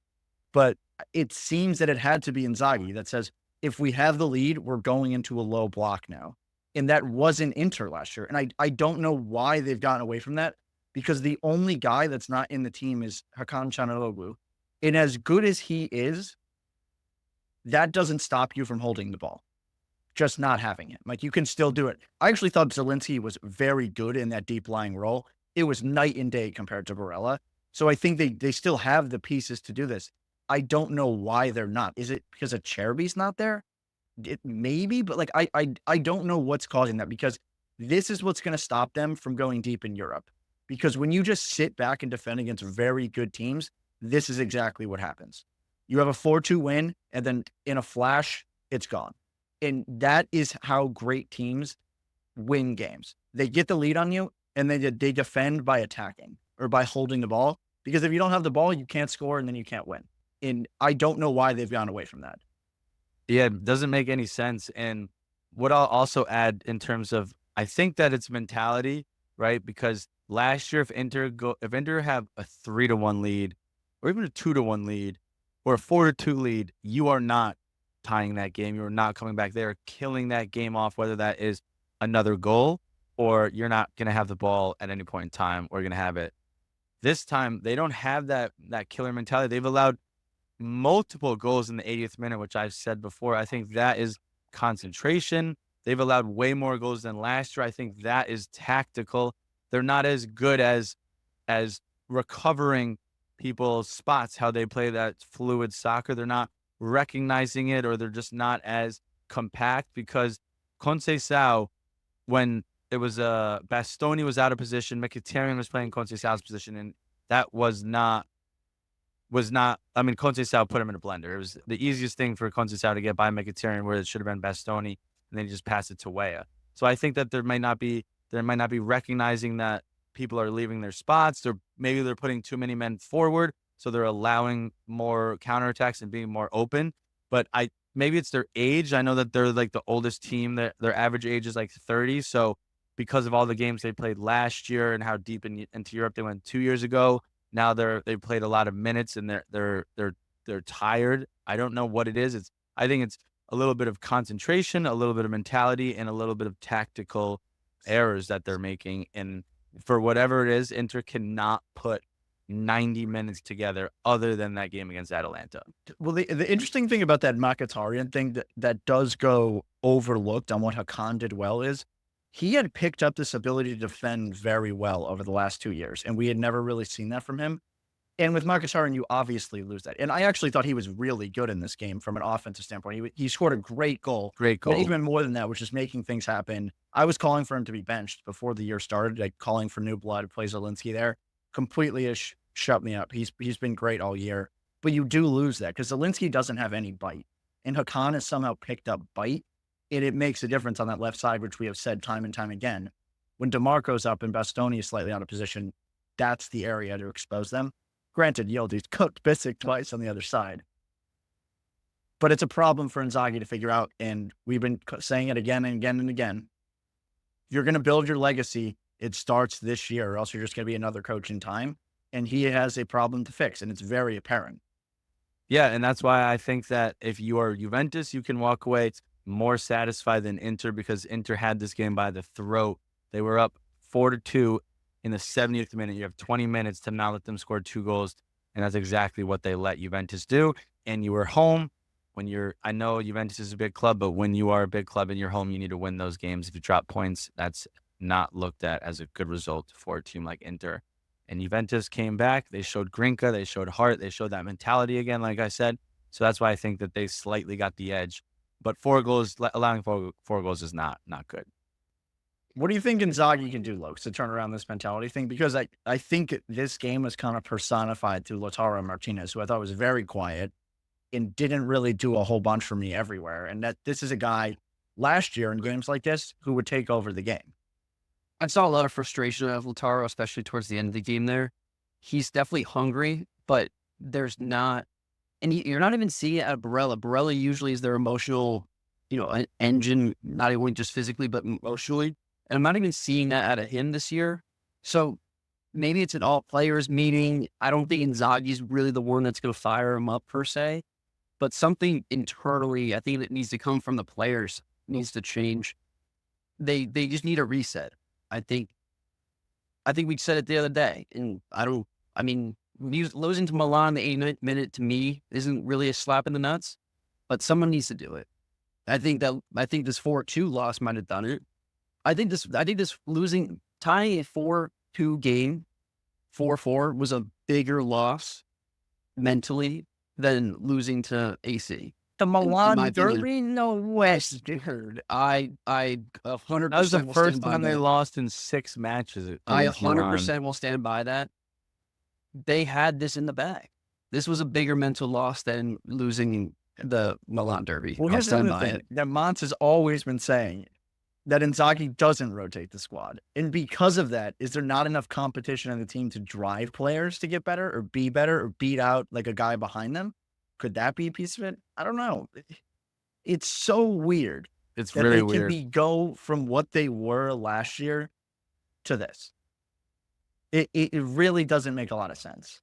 but it seems that it had to be Inzaghi that says, if we have the lead, we're going into a low block now. And that wasn't Inter last year. And I don't know why they've gotten away from that, because the only guy that's not in the team is Hakan Çalhanoğlu. And as good as he is, that doesn't stop you from holding the ball. Just not having him. Like, you can still do it. I actually thought Zielinski was very good in that deep lying role. It was night and day compared to Barella. So I think they still have the pieces to do this. I don't know why they're not. Is it because Acerbi's not there? It maybe, but like I don't know what's causing that, because this is what's going to stop them from going deep in Europe. Because when you just sit back and defend against very good teams, this is exactly what happens. You have a 4-2 win, and then in a flash, it's gone. And that is how great teams win games. They get the lead on you, and they defend by attacking or by holding the ball. Because if you don't have the ball, you can't score, and then you can't win. And I don't know why they've gone away from that. Yeah, it doesn't make any sense. And what I'll also add in terms of, I think that it's mentality, right? Because last year, if Inter have a 3-1 lead, or even a 2-1 lead, or a 4-2 lead, you are not tying that game. You are not coming back there, killing that game off, whether that is another goal or you're not going to have the ball at any point in time or you're going to have it. This time, they don't have that killer mentality. They've allowed multiple goals in the 80th minute, which I've said before. I think that is concentration. They've allowed way more goals than last year. I think that is tactical. They're not as good as recovering people's spots, how they play that fluid soccer. They're not recognizing it, or they're just not as compact, because Conceição, when it was Bastoni was out of position, Mkhitaryan was playing Conceição's position, and that was not I mean, Conceição put him in a blender. It was the easiest thing for Conceição to get by Mkhitaryan, where it should have been Bastoni, and then he just passed it to Weah. So I think that there might not be recognizing that people are leaving their spots, or maybe they're putting too many men forward, so they're allowing more counterattacks and being more open. But maybe it's their age. I know that they're like the oldest team. Their average age is like 30. So because of all the games they played last year and how deep into Europe they went 2 years ago, now they played a lot of minutes and they're tired. I don't know what it is. I think it's a little bit of concentration, a little bit of mentality, and a little bit of tactical errors that they're making. And for whatever it is, Inter cannot put 90 minutes together other than that game against Atalanta. Well, the interesting thing about that Mkhitaryan thing that does go overlooked on what Hakan did well is he had picked up this ability to defend very well over the last 2 years, and we had never really seen that from him. And with Mkhitaryan, you obviously lose that. And I actually thought he was really good in this game from an offensive standpoint. He scored a great goal. Great goal. But even more than that, which is making things happen. I was calling for him to be benched before the year started, like calling for new blood, play Zielinski there. Completely shut me up. He's been great all year. But you do lose that because Zielinski doesn't have any bite. And Hakan has somehow picked up bite. And it makes a difference on that left side, which we have said time and time again. When DeMarco's up and Bastoni is slightly out of position, that's the area to expose them. Granted, Yildiz cooked Bissek twice on the other side. But it's a problem for Inzaghi to figure out, and we've been saying it again and again and again. If you're going to build your legacy, it starts this year, or else you're just going to be another coach in time. And he has a problem to fix, and it's very apparent. Yeah, and that's why I think that if you are Juventus, you can walk away more satisfied than Inter, because Inter had this game by the throat. They were up 4-2 in the 70th minute. You have 20 minutes to not let them score 2 goals, and that's exactly what they let Juventus do. And you were home. I know Juventus is a big club, but when you are a big club and you're home, you need to win those games. If you drop points, that's not looked at as a good result for a team like Inter. And Juventus came back. They showed grinta. They showed heart. They showed that mentality again, like I said. So that's why I think that they slightly got the edge. But allowing four goals is not good. What do you think Inzaghi can do, Lokes, to turn around this mentality thing? Because I think this game was kind of personified through Lautaro Martinez, who I thought was very quiet and didn't really do a whole bunch for me everywhere. And that this is a guy last year in games like this who would take over the game. I saw a lot of frustration out of Lautaro, especially towards the end of the game there. He's definitely hungry, but there's not, and you're not even seeing it out of Barella. Barella usually is their emotional, engine, not only just physically, but emotionally. And I'm not even seeing that out of him this year. So maybe it's an all players meeting. I don't think Inzaghi's really the one that's going to fire him up per se, but something internally, I think that needs to come from the players, needs to change. They just need a reset. I think we said it the other day, and losing to Milan in the 89th minute to me isn't really a slap in the nuts, but someone needs to do it. I think this 4-2 loss might have done it. I think this tying a 4-2 game, 4-4 was a bigger loss mentally than losing to AC. The Milan derby, no way, dude. I 100%. That was the first time they lost in 6 matches. I 100% will stand by that. They had this in the bag. This was a bigger mental loss than losing the Milan derby. Well, here's the thing that Motts has always been saying, that Inzaghi doesn't rotate the squad. And because of that, is there not enough competition on the team to drive players to get better or be better or beat out like a guy behind them? Could that be a piece of it? I don't know. It's so weird. It's that really they weird. Can go from what they were last year to this. It really doesn't make a lot of sense.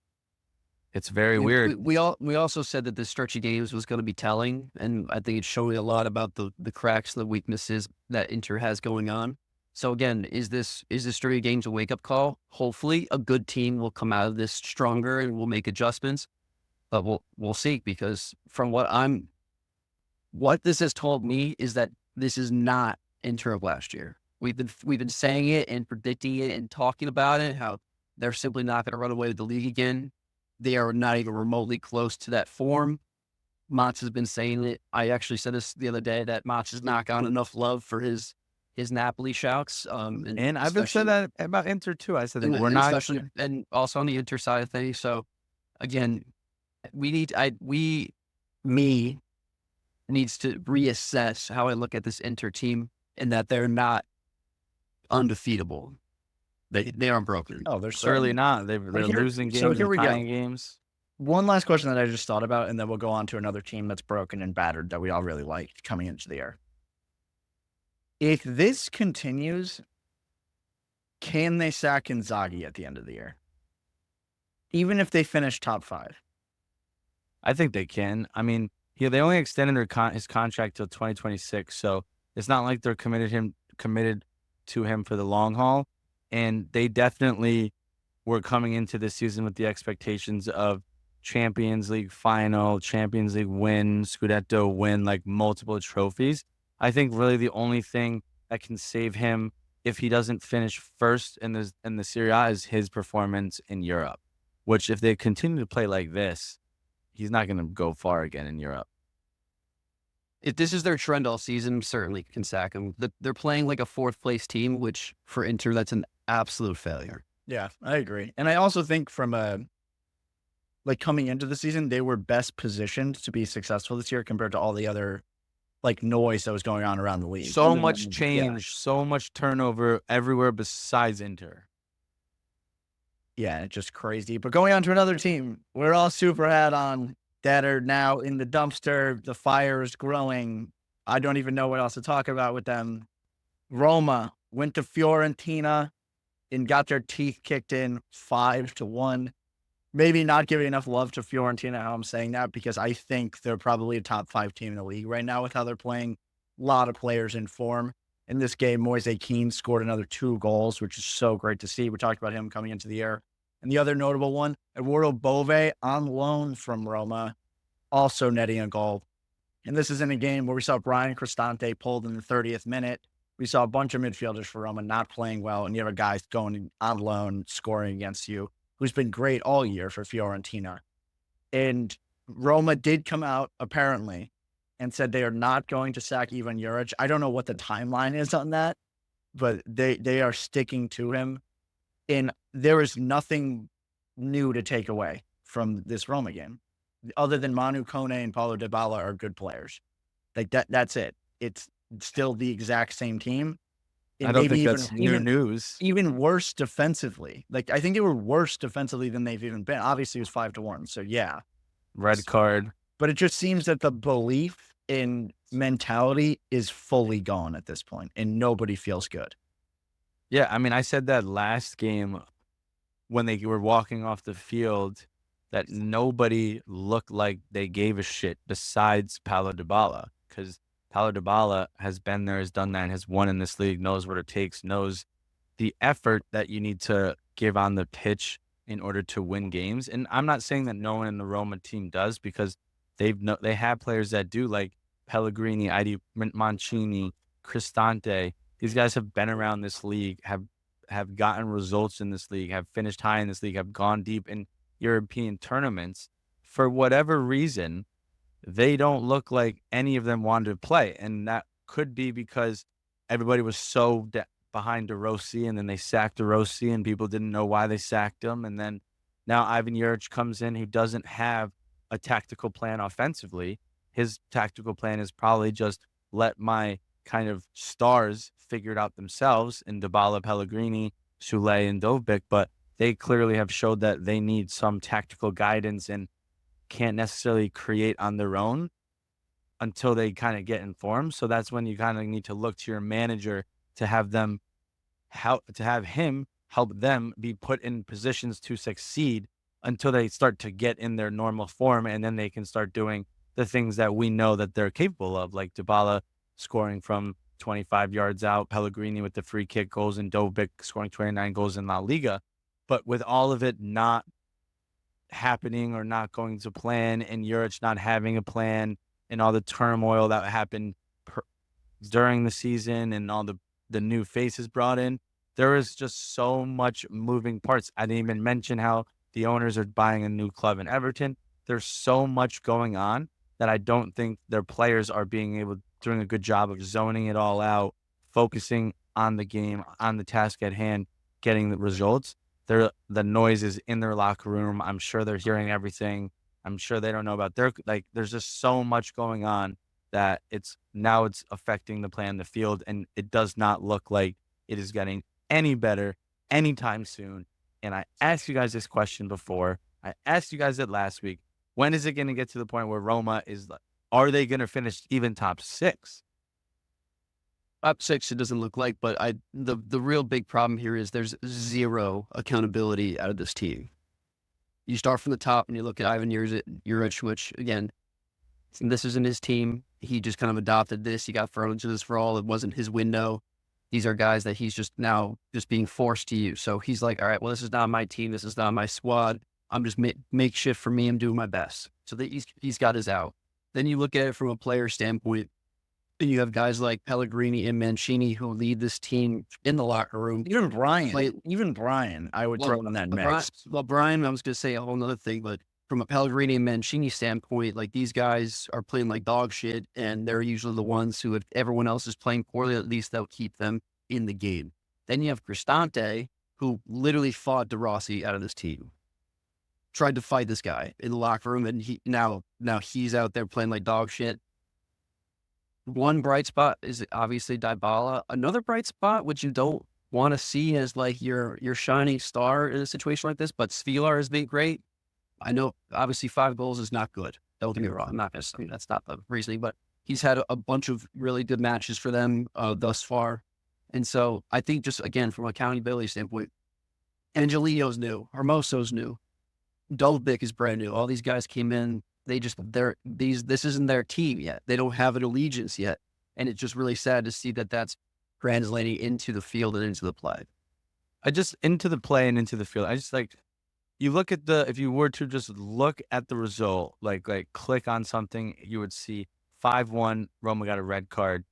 It's very weird. We also said that this stretch of games was going to be telling, and I think it's showing a lot about the cracks, the weaknesses that Inter has going on. So again, is this stretch of games a wake up call? Hopefully, a good team will come out of this stronger and will make adjustments. But we'll see, because from what this has told me is that this is not Inter of last year. We've been saying it and predicting it and talking about it, how they're simply not going to run away with the league again. They are not even remotely close to that form. Motts has been saying it. I actually said this the other day, that Motts has not gotten enough love for his Napoli shouts. And I've been said that about Inter too. I said that we're and not, especially, and also on the Inter side of things. So again, needs to reassess how I look at this Inter team, and that they're not undefeatable. They aren't broken. Oh, they're surely certainly not. They're losing games, so here we go. tying games. One last question that I just thought about, and then we'll go on to another team that's broken and battered that we all really liked coming into the year. If this continues, can they sack Inzaghi at the end of the year? Even if they finish top 5? I think they can. I mean, they only extended his contract till 2026, so it's not like they're committed to him for the long haul. And they definitely were coming into this season with the expectations of Champions League final, Champions League win, Scudetto win, like multiple trophies. I think really the only thing that can save him if he doesn't finish first in the Serie A is his performance in Europe, which if they continue to play like this, he's not going to go far again in Europe. If this is their trend all season, certainly can sack them. They're playing like a 4th place team, which for Inter, that's an absolute failure. Yeah, I agree. And I also think from coming into the season, they were best positioned to be successful this year compared to all the other noise that was going on around the league. So much change, so much turnover everywhere besides Inter. Yeah, it's just crazy. But going on to another team, we're all super hot on, that are now in the dumpster. The fire is growing. I don't even know what else to talk about with them. Roma went to Fiorentina and got their teeth kicked in 5-1. Maybe not giving enough love to Fiorentina, how I'm saying that, because I think they're probably a top 5 team in the league right now with how they're playing. A lot of players in form. In this game, Moise Kean scored another 2 goals, which is so great to see. We talked about him coming into the year. And the other notable one, Eduardo Bove on loan from Roma, also netting a goal. And this is in a game where we saw Brian Cristante pulled in the 30th minute. We saw a bunch of midfielders for Roma not playing well, and you have a guy going on loan, scoring against you, who's been great all year for Fiorentina. And Roma did come out, apparently, and said they are not going to sack Ivan Juric. I don't know what the timeline is on that, but they are sticking to him. And there is nothing new to take away from this Roma game, other than Manu Kone and Paulo Dybala are good players. That's it. It's still the exact same team. And I don't think that's new news. Even worse defensively. I think they were worse defensively than they've even been. Obviously, it was 5-1. So, yeah. Red card. But it just seems that the belief in mentality is fully gone at this point, and nobody feels good. Yeah, I mean, I said that last game when they were walking off the field that nobody looked like they gave a shit besides Paulo Dybala, because Paulo Dybala has been there, has done that, has won in this league, knows what it takes, knows the effort that you need to give on the pitch in order to win games. And I'm not saying that no one in the Roma team does, because they have players that do, like Pellegrini, Idi Mancini, Cristante. These guys have been around this league, have gotten results in this league, have finished high in this league, have gone deep in European tournaments. For whatever reason, they don't look like any of them wanted to play. And that could be because everybody was so behind De Rossi, and then they sacked De Rossi, and people didn't know why they sacked him. And then now Ivan Juric comes in, who doesn't have a tactical plan offensively. His tactical plan is probably just let my kind of stars figure it out themselves in Dybala, Pellegrini, Soulé, and Dovbyk, but they clearly have showed that they need some tactical guidance and can't necessarily create on their own until they kind of get informed. So that's when you kind of need to look to your manager to have him help them be put in positions to succeed until they start to get in their normal form, and then they can start doing the things that we know that they're capable of, like Dybala scoring from 25 yards out, Pellegrini with the free kick goals, and Dovbyk scoring 29 goals in La Liga. But with all of it not happening or not going to plan, and Juric not having a plan, and all the turmoil that happened during the season, and all the new faces brought in, there is just so much moving parts. I didn't even mention how the owners are buying a new club in Everton. There's so much going on that I don't think their players are doing a good job of zoning it all out, focusing on the game, on the task at hand, getting the results. The noise is in their locker room. I'm sure they're hearing everything. I'm sure they don't know about there's just so much going on that it's affecting the play on the field, and it does not look like it is getting any better anytime soon. And I asked you guys this question before. I asked you guys it last week. When is it going to get to the point where Roma are they going to finish even top 6? Top 6, it doesn't look like, but the real big problem here is there's zero accountability out of this team. You start from the top and you look at Ivan Juric, which again, this isn't his team. He just kind of adopted this. He got thrown into this role. It wasn't his window. These are guys that he's just now being forced to use. So he's like, all right, well, this is not my team. This is not my squad. I'm just makeshift for me. I'm doing my best. So that he's got his out. Then you look at it from a player standpoint, and you have guys like Pellegrini and Mancini who lead this team in the locker room. Even Brian, I would throw in that mix. Brian, I was going to say a whole nother thing, but from a Pellegrini and Mancini standpoint, like these guys are playing like dog shit, and they're usually the ones who, if everyone else is playing poorly, at least they'll keep them in the game. Then you have Cristante, who literally fought De Rossi out of this team. Tried to fight this guy in the locker room, and now he's out there playing like dog shit. One bright spot is obviously Dybala. Another bright spot, which you don't want to see as like your shining star in a situation like this, but Svilar has been great. I know obviously 5 goals is not good. Don't get me wrong. I'm not going to say that's not the reasoning, but he's had a bunch of really good matches for them thus far. And so I think just again, from an accountability standpoint, Angelino's new, Hermoso's new, Dovbyk is brand new. All these guys came in. This isn't their team yet. They don't have an allegiance yet. And it's just really sad to see that that's translating into the field and into the play. Into the play and into the field. I just you look at if you were to just look at the result, like click on something, you would see 5-1, Roma got a red card.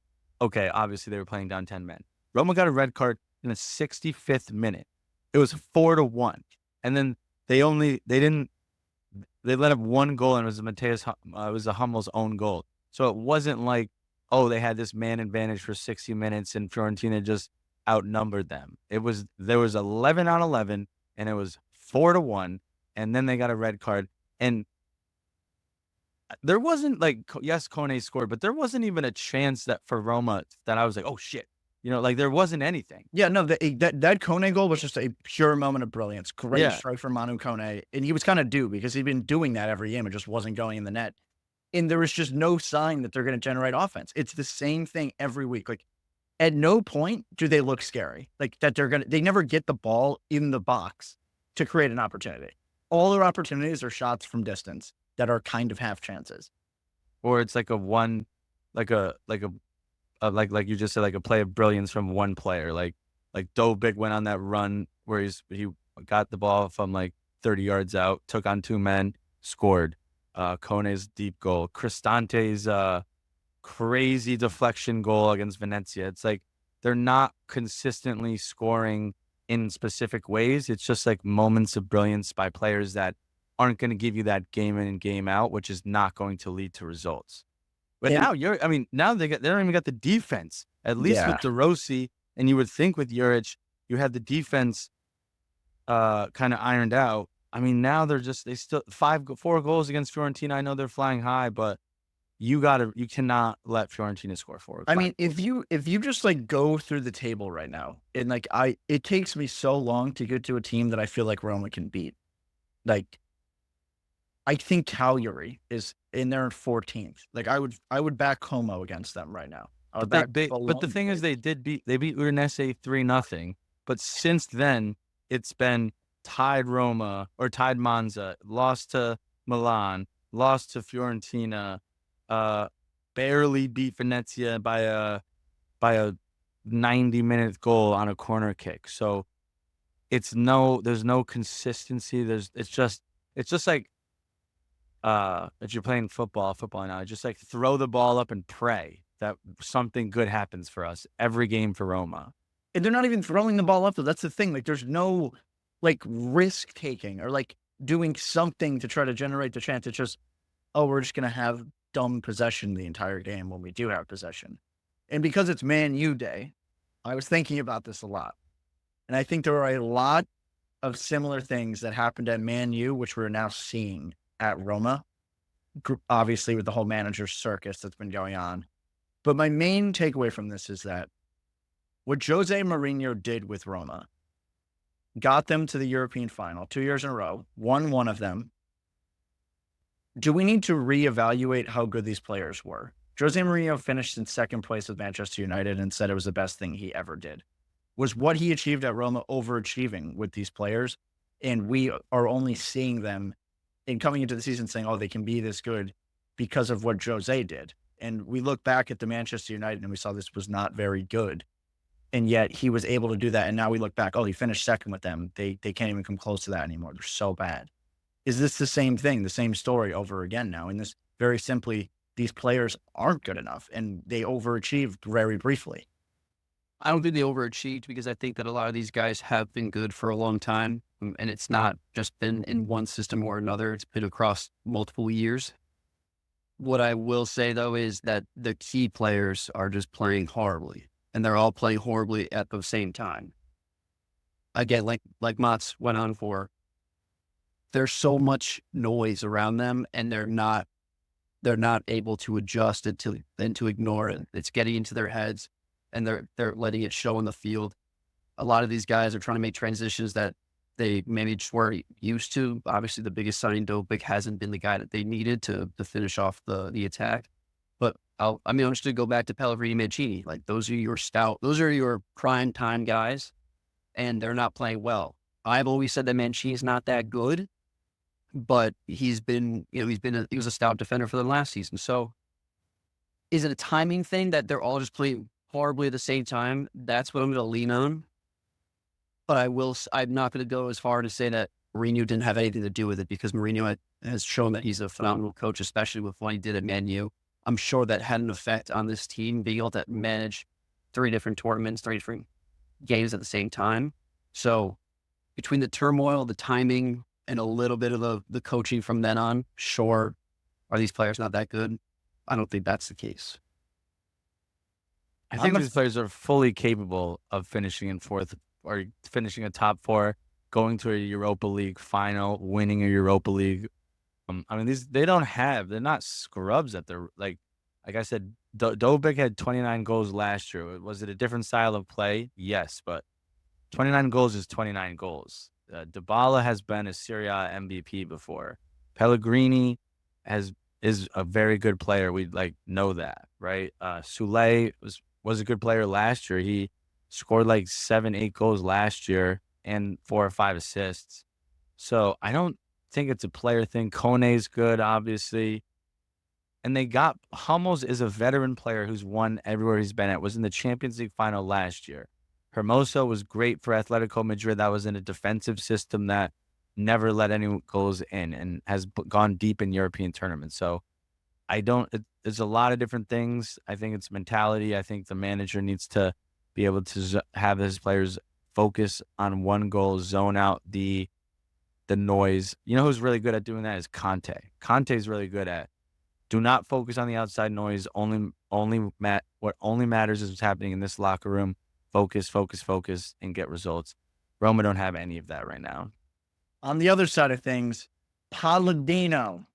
Okay, obviously they were playing down 10 men. Roma got a red card in the 65th minute. It was 4-1. And then they let up 1 goal, and it was a Hummel's own goal. So it wasn't like, oh, they had this man advantage for 60 minutes and Fiorentina just outnumbered them. There was 11 on 11, and it was 4-1, and then they got a red card. And there wasn't yes, Kone scored, but there wasn't even a chance that for Roma that I was like, oh shit. There wasn't anything. Yeah, no, that Kone goal was just a pure moment of brilliance. Great strike from Manu Kone. And he was kind of due because he'd been doing that every game. It just wasn't going in the net. And there was just no sign that they're going to generate offense. It's the same thing every week. Like, at no point do they look scary. Like, that they never get the ball in the box to create an opportunity. All their opportunities are shots from distance that are kind of half chances. Or it's like like you just said, like a play of brilliance from one player. Like Dovbyk went on that run where he got the ball from 30 yards out, took on 2 men, scored. Kone's deep goal, Cristante's crazy deflection goal against Venezia. It's like they're not consistently scoring in specific ways. It's just like moments of brilliance by players that aren't going to give you that game in and game out, which is not going to lead to results. But now they don't even got the defense, at least with De Rossi. And you would think with Juric, you had the defense kind of ironed out. I mean, now they still 4 goals against Fiorentina. I know they're flying high, but you cannot let Fiorentina score 4. I mean, if you just go through the table right now, and it takes me so long to get to a team that I feel like Roma can beat. I think Cagliari is in there in 14th. I would back Como against them right now. But the thing is, they beat Udinese 3-0. But since then, it's been tied Roma or tied Monza, lost to Milan, lost to Fiorentina, barely beat Venezia by a 90-minute goal on a corner kick. So there's no consistency. It's just like if you're playing football now, just like throw the ball up and pray that something good happens for us every game for Roma. And they're not even throwing the ball up, though. That's the thing. Like, there's no, like, risk taking or, like, doing something to try to generate the chance. It's just, oh, we're just going to have dumb possession the entire game when we do have possession. And because it's Man U Day, I was thinking about this a lot. And I think there are a lot of similar things that happened at Man U, which we're now seeing at Roma, obviously with the whole manager circus that's been going on. But my main takeaway from this is that what Jose Mourinho did with Roma got them to the European final 2 years in a row, won one of them. Do we need to reevaluate how good these players were? Jose Mourinho finished in second place with Manchester United and said it was the best thing he ever did. Was what he achieved at Roma overachieving with these players? And we are only seeing them and coming into the season saying, oh, they can be this good because of what Jose did. And we look back at the Manchester United and we saw this was not very good. And yet he was able to do that. And now we look back, oh, he finished second with them. They can't even come close to that anymore. They're so bad. Is this the same thing, the same story over again now? And this very simply, these players aren't good enough and they overachieved very briefly. I don't think they overachieved because I think that a lot of these guys have been good for a long time. And it's not just been in one system or another. It's been across multiple years. What I will say, though, is that the key players are just playing horribly. And they're all playing horribly at the same time. Again, like Motts went on for, there's so much noise around them and they're not able to adjust it and to ignore it. It's getting into their heads and they're letting it show in the field. A lot of these guys are trying to make transitions that they maybe just weren't used to. Obviously, the biggest signing, Dobik, hasn't been the guy that they needed to finish off the attack. But I'm just going to go back to Pellegrini, Mancini. Like, those are your prime time guys, and they're not playing well. I've always said that Mancini's not that good, but he was a stout defender for them last season. So is it a timing thing that they're all just playing horribly at the same time? That's what I'm going to lean on. But I'm not going to go as far to say that Mourinho didn't have anything to do with it, because Mourinho has shown that he's a phenomenal coach, especially with what he did at Man U. I'm sure that had an effect on this team, being able to manage 3 different tournaments, 3 different games at the same time. So between the turmoil, the timing, and a little bit of the coaching from then on, sure, are these players not that good? I don't think that's the case. I think these players are fully capable of finishing in 4th or finishing a top 4, going to a Europa League final, winning a Europa League. They're not scrubs at the, like I said, Dobik had 29 goals last year. Was it a different style of play? Yes, but 29 goals is 29 goals. Dybala has been a Serie A MVP before. Pellegrini is a very good player. We know that, right? Soulé was a good player last year. He scored 7-8 goals last year and 4 or 5 assists. So I don't think it's a player thing. Kone's good, obviously. And they got Hummels is a veteran player who's won everywhere he's been at. Was in the Champions League final last year. Hermoso was great for Atletico Madrid. That was in a defensive system that never let any goals in and has gone deep in European tournaments. So there's a lot of different things. I think it's mentality. I think the manager needs to be able to have his players focus on one goal, zone out the noise. You know who's really good at doing that is Conte. Conte's really good at, do not focus on the outside noise. What only matters is what's happening in this locker room. Focus, and get results. Roma don't have any of that right now. On the other side of things, Palladino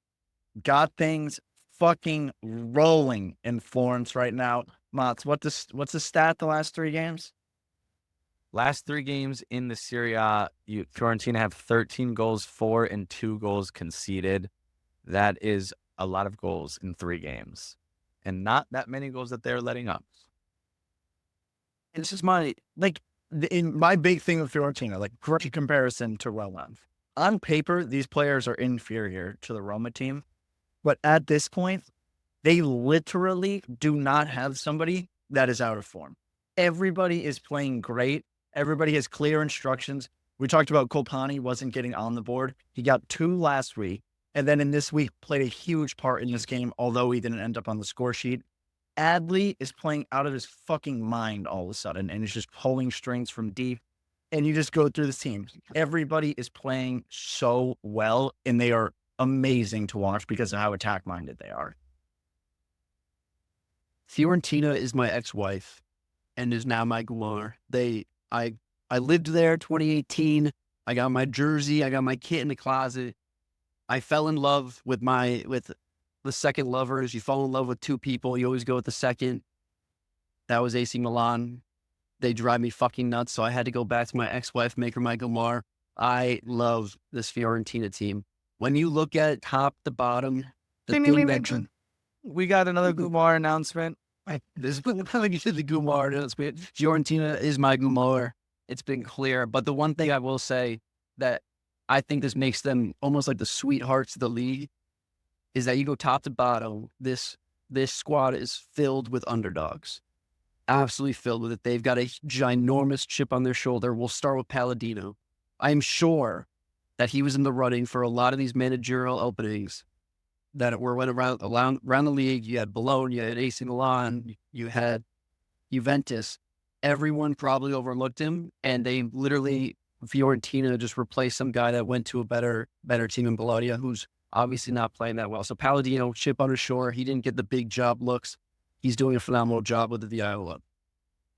got things fucking rolling in Florence right now. Motts, what's the stat the last 3 games? Last 3 games in the Serie A, Fiorentina have 13 goals for and 2 goals conceded. That is a lot of goals in 3 games, and not that many goals that they're letting up. And this is my, in my big thing with Fiorentina, like great comparison to Roma. On paper, these players are inferior to the Roma team, but at this point, they literally do not have somebody that is out of form. Everybody is playing great. Everybody has clear instructions. We talked about Kolpani wasn't getting on the board. He got 2 last week, and then in this week played a huge part in this game, although he didn't end up on the score sheet. Adley is playing out of his fucking mind all of a sudden, and is just pulling strings from deep. And you just go through this team. Everybody is playing so well, and they are amazing to watch because of how attack-minded they are. Fiorentina is my ex-wife and is now my glamour. I lived there 2018. I got my jersey. I got my kit in the closet. I fell in love with the second lover. As you fall in love with 2 people, you always go with the second. That was AC Milan. They drive me fucking nuts. So I had to go back to my ex-wife, make her my glamour. I love this Fiorentina team. When you look at top to bottom, the thing that We got another Gumar announcement. this is like you said, the Gumar announcement. Fiorentina is my Gumar. It's been clear. But the one thing I will say that I think this makes them almost like the sweethearts of the league is that you go top to bottom, this squad is filled with underdogs. Absolutely filled with it. They've got a ginormous chip on their shoulder. We'll start with Palladino. I'm sure that he was in the running for a lot of these managerial openings that were went around the league. You had Balon, you had AC Milan, you had Juventus. Everyone probably overlooked him, and they literally, Fiorentina just replaced some guy that went to a better team in Bologna, who's obviously not playing that well. So Palladino, chip on his shoulder. He didn't get the big job looks. He's doing a phenomenal job with the Viola.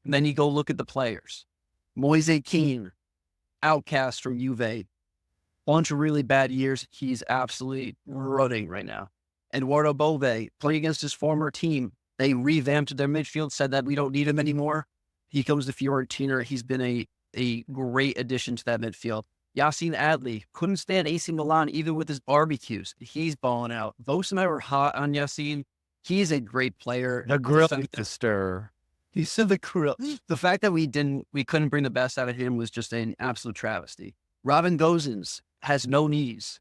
And then you go look at the players. Moise Kean, outcast from Juve. Bunch of really bad years. He's absolutely running right now. Eduardo Bove, playing against his former team. They revamped their midfield, said that we don't need him anymore. He comes to Fiorentina. He's been a great addition to that midfield. Yacine Adli couldn't stand AC Milan even with his barbecues. He's balling out. Vos and I were hot on Yacine. He's a great player. The grill to stir. He said the grill. The fact that we couldn't bring the best out of him was just an absolute travesty. Robin Gosens has no knees,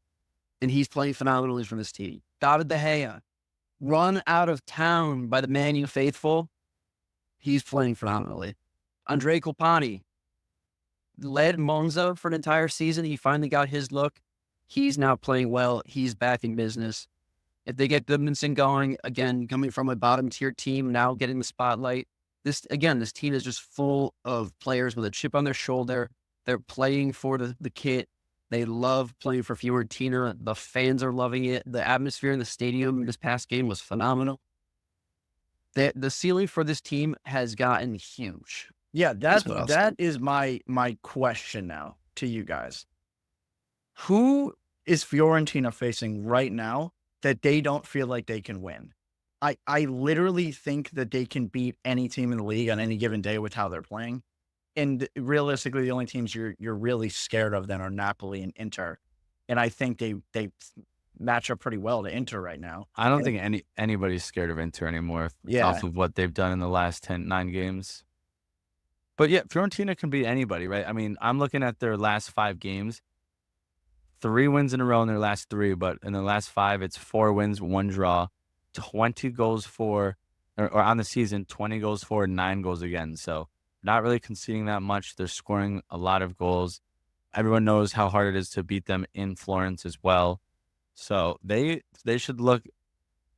and he's playing phenomenally for this team. David De Gea, run out of town by the Man U faithful. He's playing phenomenally. Andrei Kolpani led Monza for an entire season. He finally got his look. He's now playing well. He's back in business. If they get Goodmanson going, again, coming from a bottom-tier team, now getting the spotlight. This team is just full of players with a chip on their shoulder. They're playing for the kit. They love playing for Fiorentina. The fans are loving it. The atmosphere in the stadium this past game was phenomenal. The ceiling for this team has gotten huge. Yeah, that is my question now to you guys. Who is Fiorentina facing right now that they don't feel like they can win? I literally think that they can beat any team in the league on any given day with how they're playing. And realistically, the only teams you're really scared of then are Napoli and Inter. And I think they match up pretty well to Inter right now. I don't think anybody's scared of Inter anymore off of what they've done in the last 9 games. But yeah, Fiorentina can beat anybody, right? I mean, I'm looking at their last 5 games. 3 wins in a row in their last 3, but in the last 5, it's 4 wins, 1 draw, 20 goals for, or on the season, 20 goals for, 9 goals again. So not really conceding that much. They're scoring a lot of goals. Everyone knows how hard it is to beat them in Florence as well. So they should look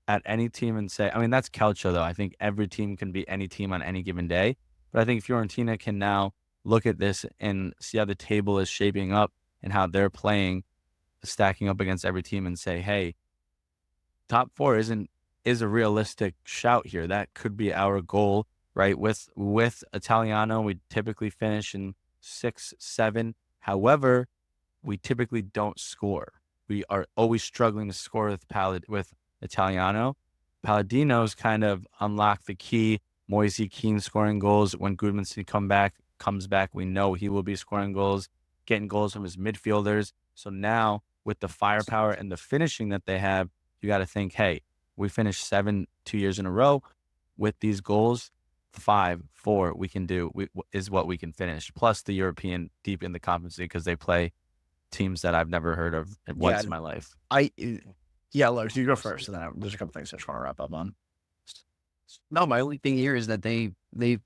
at any team and say, I mean, that's Calcio though. I think every team can beat any team on any given day. But I think Fiorentina can now look at this and see how the table is shaping up and how they're playing, stacking up against every team and say, hey, top 4 is a realistic shout here. That could be our goal, right? With Italiano, we typically finish in 6, 7. However, we typically don't score. We are always struggling to score with Italiano. Palladino's kind of unlocked the key. Moise Kean scoring goals. When Goodmanson comes back, we know he will be scoring goals, getting goals from his midfielders. So now with the firepower and the finishing that they have, you got to think, hey, we finished 7 2 years in a row with these goals. 5-4 we can do is what we can finish. Plus the European deep in the Conference League because they play teams that I've never heard of once in my life. Look, you go first, and then there's a couple things I just want to wrap up on. No, my only thing here is that they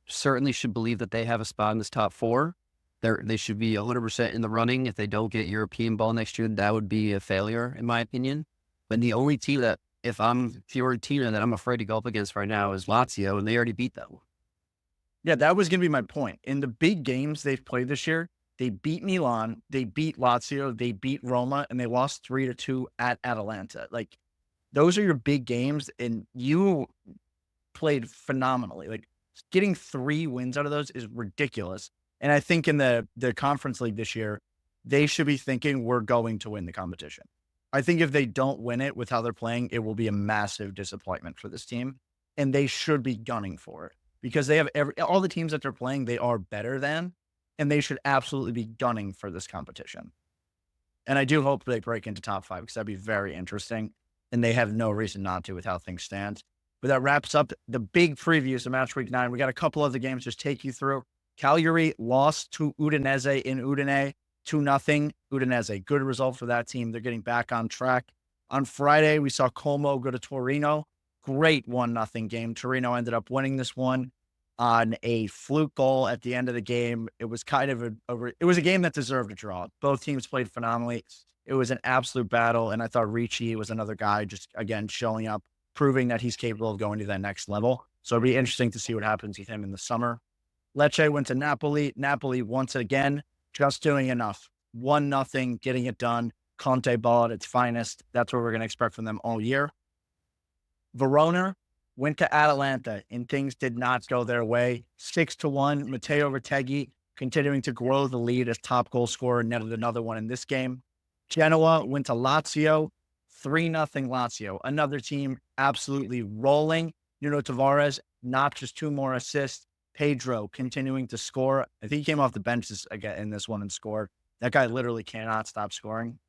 certainly should believe that they have a spot in this top 4. They should be 100% in the running. If they don't get European ball next year, that would be a failure, in my opinion. But the only team that, if I'm Fiorentina, that I'm afraid to go up against right now is Lazio, and they already beat them. Yeah, that was going to be my point. In the big games they've played this year, they beat Milan, they beat Lazio, they beat Roma, and they lost 3-2 at Atalanta. Like, those are your big games, and you played phenomenally. Like, getting 3 wins out of those is ridiculous. And I think in the Conference League this year, they should be thinking we're going to win the competition. I think if they don't win it with how they're playing, it will be a massive disappointment for this team. And they should be gunning for it because they have all the teams that they're playing, they are better than, and they should absolutely be gunning for this competition. And I do hope they break into top 5 because that'd be very interesting. And they have no reason not to with how things stand. But that wraps up the big previews of Match Week 9. We got a couple other games just take you through. Cagliari lost to Udinese in Udine, 2-0. Udinese, good result for that team. They're getting back on track. On Friday, we saw Como go to Torino. Great 1-0 game. Torino ended up winning this one on a fluke goal at the end of the game. It was kind of it was a game that deserved a draw. Both teams played phenomenally. It was an absolute battle, and I thought Ricci was another guy just, again, showing up, proving that he's capable of going to that next level. So it'll be interesting to see what happens with him in the summer. Lecce went to Napoli. Napoli, once again, just doing enough. 1-0, getting it done. Conte ball at its finest. That's what we're going to expect from them all year. Verona went to Atalanta, and things did not go their way. 6-1. Matteo Retegui continuing to grow the lead as top goal scorer, netted another one in this game. Genoa went to Lazio. 3-0 Lazio. Another team absolutely rolling. Nuno Tavares, not just 2 more assists. Pedro continuing to score. I think he came off the bench again in this one and scored. That guy literally cannot stop scoring.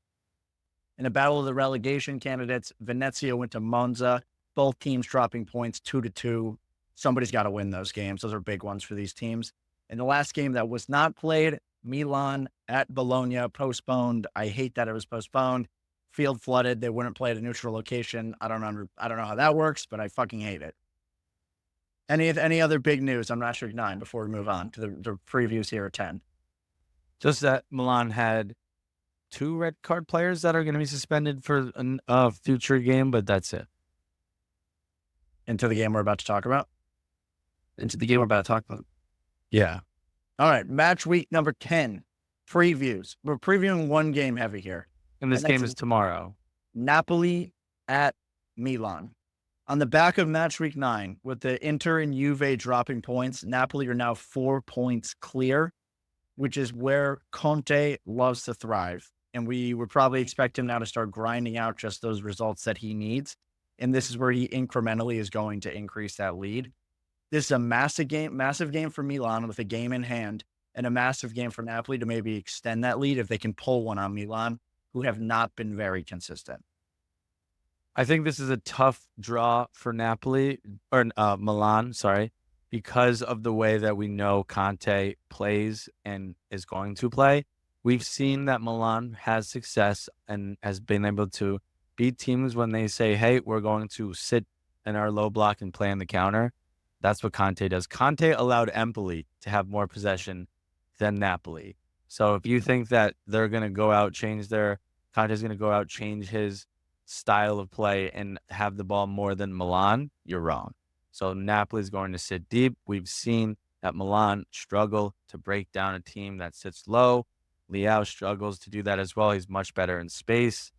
In a battle of the relegation candidates, Venezia went to Monza. Both teams dropping points 2-2. Somebody's got to win those games. Those are big ones for these teams. In the last game that was not played, Milan at Bologna, postponed. I hate that it was postponed. Field flooded. They wouldn't play at a neutral location. I don't know how that works, but I fucking hate it. Any other big news on Match Week 9 before we move on to the previews here at 10? Just that Milan had 2 red card players that are going to be suspended for a future game, but that's it. Into the game we're about to talk about? Yeah. All right. Match week number 10. Previews. We're previewing one game heavy here. And this game is tomorrow. Napoli at Milan. On the back of Match Week 9, with the Inter and Juve dropping points, Napoli are now 4 points clear, which is where Conte loves to thrive. And we would probably expect him now to start grinding out just those results that he needs. And this is where he incrementally is going to increase that lead. This is a massive game for Milan with a game in hand, and a massive game for Napoli to maybe extend that lead if they can pull one on Milan, who have not been very consistent. I think this is a tough draw for Milan, because of the way that we know Conte plays and is going to play. We've seen that Milan has success and has been able to beat teams when they say, hey, we're going to sit in our low block and play on the counter. That's what Conte does. Conte allowed Empoli to have more possession than Napoli. So if you think that they're going to go out, Conte's going to go out, change his style of play and have the ball more than Milan, you're wrong. So Napoli's going to sit deep. We've seen that Milan struggle to break down a team that sits low. Leao struggles to do that as well. He's much better in space.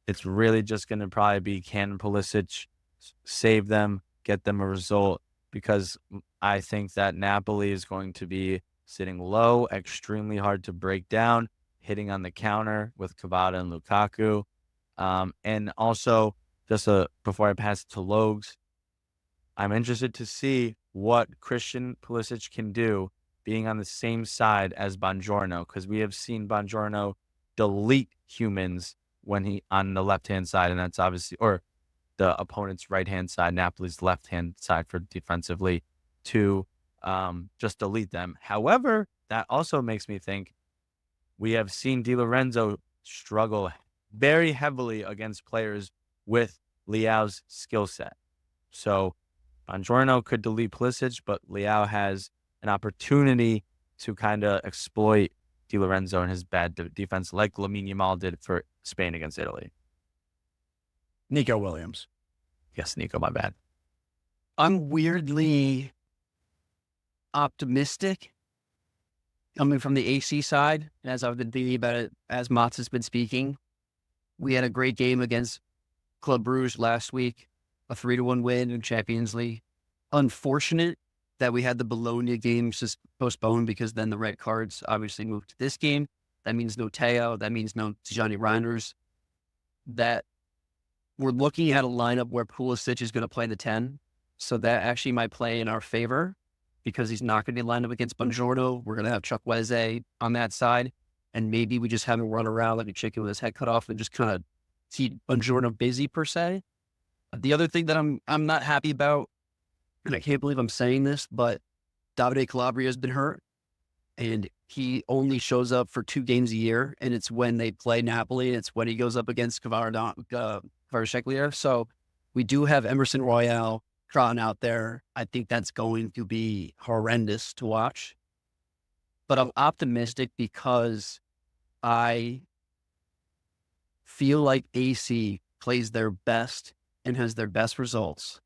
It's really just going to probably be, can Pulisic save them, get them a result? Because I think that Napoli is going to be sitting low, extremely hard to break down, hitting on the counter with Kvara and Lukaku. And also, before I pass it to Logs, I'm interested to see what Christian Pulisic can do being on the same side as Buongiorno, because we have seen Buongiorno delete humans when he on the left-hand side, and that's obviously, or the opponent's right-hand side, Napoli's left-hand side for defensively, to just delete them. However, that also makes me think we have seen Di Lorenzo struggle very heavily against players with Leao's skill set. So Buongiorno could delete Pulisic, but Leao has an opportunity to kind of exploit Di Lorenzo and his bad defense like Lamine Yamal did for Spain against Italy. Nico Williams. Yes, Nico, my bad. I'm weirdly optimistic coming from the AC side. And as I've been thinking about it, as Motts has been speaking, we had a great game against Club Brugge last week, a 3-1 win in Champions League. Unfortunate that we had the Bologna games just postponed because then the red cards obviously moved to this game. That means no Teo. That means no Tijani Reinders. That we're looking at a lineup where Pulisic is going to play the 10. So that actually might play in our favor because he's not going to be lined up against Buongiorno. We're going to have Chukwueze on that side. And maybe we just have him run around like a chicken with his head cut off and just kind of keep Buongiorno busy per se. The other thing that I'm not happy about, and I can't believe I'm saying this, but Davide Calabria has been hurt. And he only shows up for 2 games a year. And it's when they play Napoli. And it's when he goes up against Kvaratskhelia. So we do have Emerson Royale trotting out there. I think that's going to be horrendous to watch. But I'm optimistic because I feel like AC plays their best and has their best results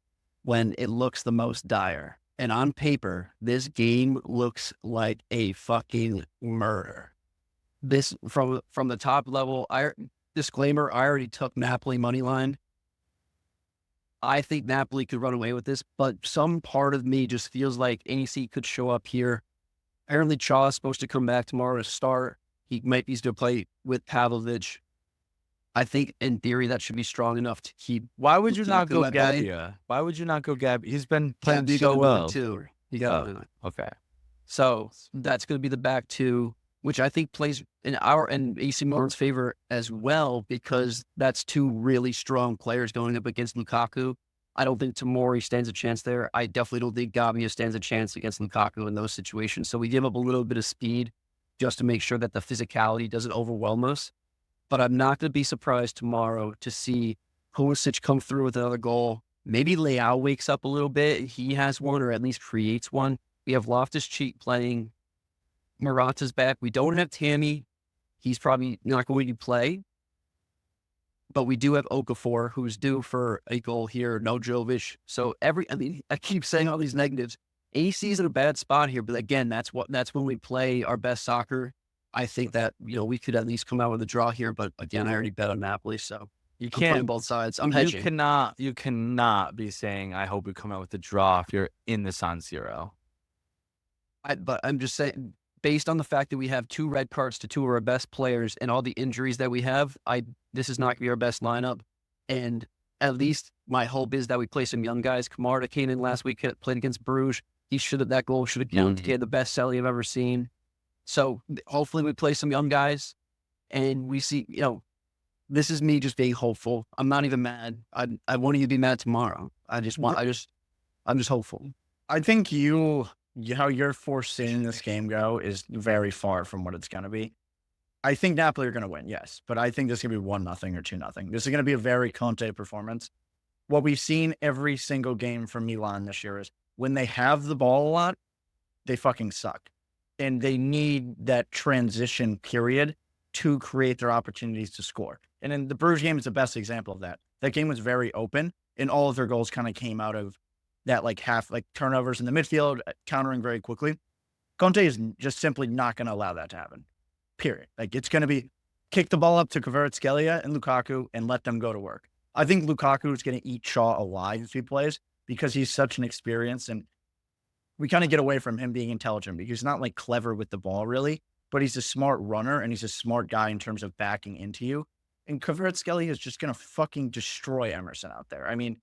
when it looks the most dire. And on paper, this game looks like a fucking murder. This from the top level. Disclaimer: I already took Napoli money line. I think Napoli could run away with this, but some part of me just feels like AC could show up here. Apparently, Chaw is supposed to come back tomorrow to start. He might be to play with Pavlovic. I think, in theory, that should be strong enough to keep. Why would you not go Lukaku at bay. Gabbia? Why would you not go Gabbia? He's been playing Gabbia so gonna well. be too. You got Okay. So that's going to be the back two, which I think plays in our and AC Milan's favor as well, because that's 2 really strong players going up against Lukaku. I don't think Tomori stands a chance there. I definitely don't think Gabbia stands a chance against Lukaku in those situations. So we give up a little bit of speed just to make sure that the physicality doesn't overwhelm us. But I'm not going to be surprised tomorrow to see Pulisic come through with another goal. Maybe Leao wakes up a little bit. He has one, or at least creates one. We have Loftus-Cheek playing. Morata's back. We don't have Tammy. He's probably not going to play. But we do have Okafor, who's due for a goal here. No Jovic. So I keep saying all these negatives. AC's in a bad spot here, but again, that's when we play our best soccer. I think that, we could at least come out with a draw here, but again, I already bet on Napoli, so You I'm playing can't. both sides. I'm hedging. You cannot be saying, I hope we come out with a draw if you're in the San Siro. But I'm just saying, based on the fact that we have 2 red cards to 2 of our best players and all the injuries that we have, this is not going to be our best lineup. And at least my hope is that we play some young guys. Kamara came in last week, played against Bruges. That goal should have counted. He had the best Serie I've ever seen. So hopefully we play some young guys and we see, this is me just being hopeful. I'm not even mad. I want you to be mad tomorrow. I'm just hopeful. I think how you're foreseeing this game go is very far from what it's going to be. I think Napoli are going to win, yes, but I think this is going to be 1-0 or 2-0. This is going to be a very Conte performance. What we've seen every single game from Milan this year is when they have the ball a lot, they fucking suck. And they need that transition period to create their opportunities to score. And in the Bruges game is the best example of that. That game was very open, and all of their goals kind of came out of that turnovers in the midfield, countering very quickly. Conte is just simply not going to allow that to happen. Period. It's going to be kick the ball up to Kvaratskhelia and Lukaku and let them go to work. I think Lukaku is going to eat Shaw alive if he plays because he's such an experience, and we kind of get away from him being intelligent because he's not clever with the ball really, but he's a smart runner and he's a smart guy in terms of backing into you. And Kvaratskhelia is just going to fucking destroy Emerson out there. I mean,